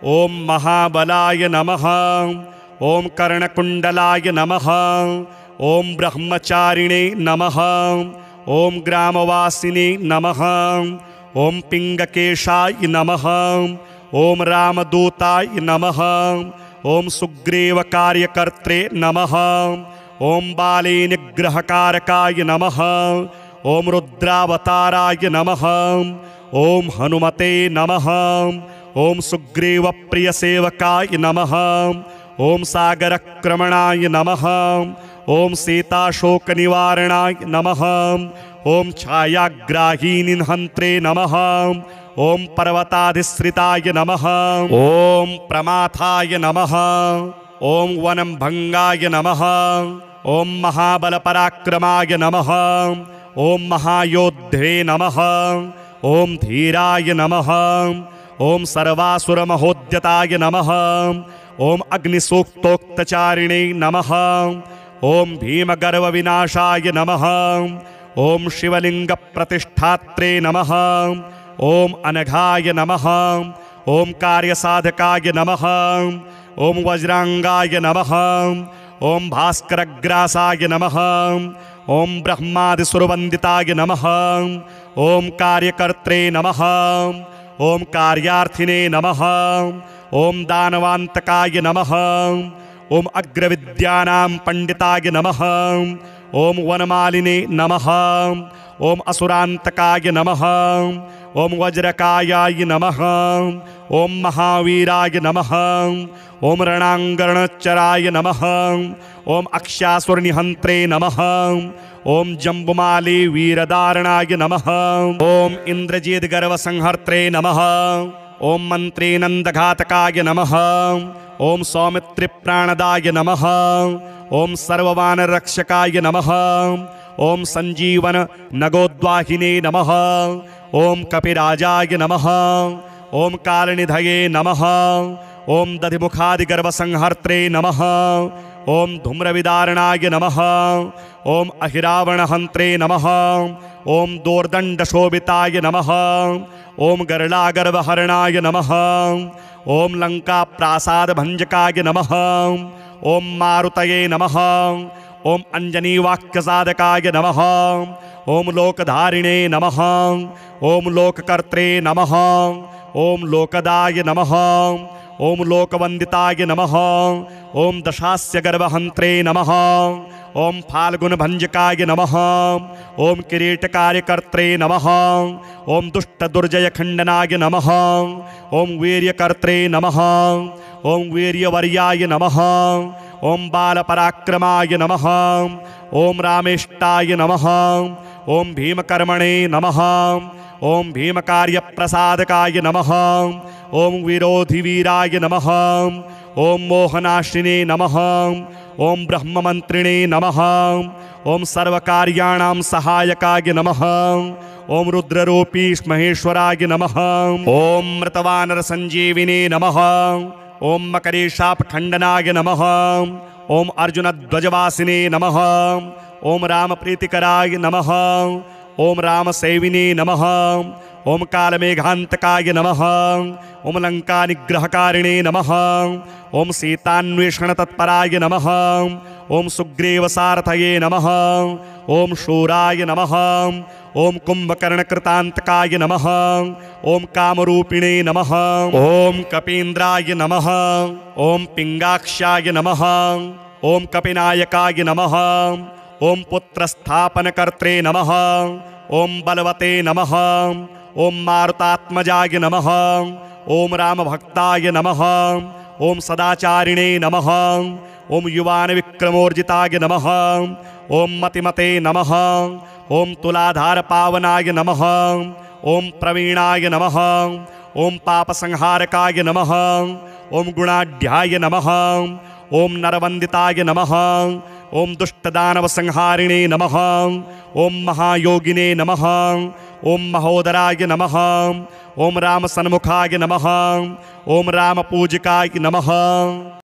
ओम महाबलाय नमः। ओम कर्णकुंडलाय नमः। ओम ब्रह्मचारिणे नमः। ओम ग्रामवासिने नमः। ओम पिंगकेशाय नमः। ओम रामदूताय नमः। ओम सुग्रीव कार्यकर्त्रे नमः। ओम बाले निग्रहकारकाय नमः। ओम रुद्रावताराय नमः। ओम हनुमते नमः। ओम सुग्रीव प्रिय सेवकाय नमः। ओम सागरक्रमणाय नमः। ओम सीताशोक निवारणाय नमः। ओम छायाग्राही निहंत्रे नमः। ओम पर्वताधिश्रिताय नमः। ओम प्रमाथाय नमः। ओम वनं भंगाय नमः। ओम महाबल पराक्रमाय नमः। ओम महायोद्धे नमः। ओम धीराय नमः। ओम सर्वासुर महोद्यताय नमः। ओम अग्निसूक्तोक्तचारिणे नमः। ओम भीमगर्व विनाशाय नमः। ओम शिवलिंग प्रतिष्ठात्रे नमः। ओम अनघाय नमः। ओम कार्यसाधकाय नमः। ओम वज्रांगाय नमः। ओम भास्करग्रासाय नमः। ओम ब्रह्मादिसुरवंदिताय नमः। ओम कार्यकर्त्रे नमः। ओम कार्यार्थिने नमः। ओम दानवांतकाय नमः। ओम अग्रविद्यानां पंडिताय नमः। ओम वनमालिने नमः। ओम असुरांतकाय नमः। ओम वज्रकायाय नमः। ओम महावीराय नमः। ओम रणांगणचराय नमः। ओम अक्षासुरनिहंत्रे नमः। ओम जम्बुमाली वीरदारणाय नमः। ओम इंद्रजीत गर्व संहर्त्रे नमः। ओम मंत्री नंदघातकाय नमः। ओम सौमित्री प्राणदाय नमः। ओम सर्ववानर रक्षकाय नमः। ओम संजीवन नगोद्वाहिने नमः। ओम कपिराजाय नमः। ओम कालनिधये नमः। ओम दधिमुखादिगर्भ संहर्त्रे नमः। ओम धूम्रविदारणाय नमः। ओम अहिरावणहंत्रे नमः। ओम दोर्दंडशोभिताय नमः। ओम गरलागर्वहरणाय नमः। ओम लंका प्रासाद भंजकाय नमः। ओम मारुतये नमः। ओम अंजनी वाक्यसाधकाय नमः। ओम लोकधारिणे नमः। ओम लोककर्त्रे नमः। ओम लोकदाय नमः। ओम लोकवंदिताय नमः। ओम दशास्य गर्भहंत्रे नमः। ओम फाल्गुन भंजकाय नमः। ओम किरीटकार्यकर्त्रे नमः। ओम दुष्ट दुर्जय खंडनाय नमः। ओम वीर्यकर्त्रे नमः। ओम वीर्यवर्याय नमः। ओम बालपराक्रमाय नमः। ओम रामेष्टाय नमः। ओम भीमकर्मणे नमः। ओम भीमकार्यप्रसादकाय नमः। ओम विरोधिवीराय नमः। ओम मोहनाशिने नमः। ओम ब्रह्ममंत्रिणे नमः। ओम सर्वकार्याणां सहायकाय नमः। ओम रुद्ररूपी महेश्वराय नमः। ओम मृतवानर संजीविने नमः। ओम मकरेशापखंडनाय नमः। ओम अर्जुन ध्वजवासिने नमः। ओम राम प्रीतिकराय नमः। ओम राम सेविने नमः। ओम कालमेघांतकाय नमः। ओम लंका निग्रहकारिणे नमः। ओम सीतान्वेषण तत्पराय नमः। ओम सुग्रीव सारथये नमः। ओम शूराय नमः। ओम कुंभकर्णकृतांतकाय नमः। ओम कामरूपिणे नमः। ओम कपीन्द्राय नमः। ओम पिंगाक्षाय नमः। ओम कपिनायकाय नमः। ओम पुत्रस्थापनकर्त्रे नमः। ओम बलवते नमः। ओम मारुतात्मजाय नमः। ओम रामभक्ताय नमः। ओम सदाचारिणे नमः। ओम युवान विक्रमोर्जिताय नमः। ओम मतिमते नमः। ओम तुलाधार पावनाय नमः। ओम प्रवीणाय नमः। ओम पापसंहारकाय नमः। ओम गुणाढ्याय नमः। ओम नरवंदिताय नमः। ओम दुष्टदानव संहारिणे नमः। ओम महायोगिने नमः। ಓಂ ಮಹೋದರಾಯ ನಮಃ ಓಂ ರಾಮ ಸನ್ಮುಖಾಯ ನಮಃ ಓಂ ರಾಮ ಪೂಜಿಕಾಯ ನಮಃ।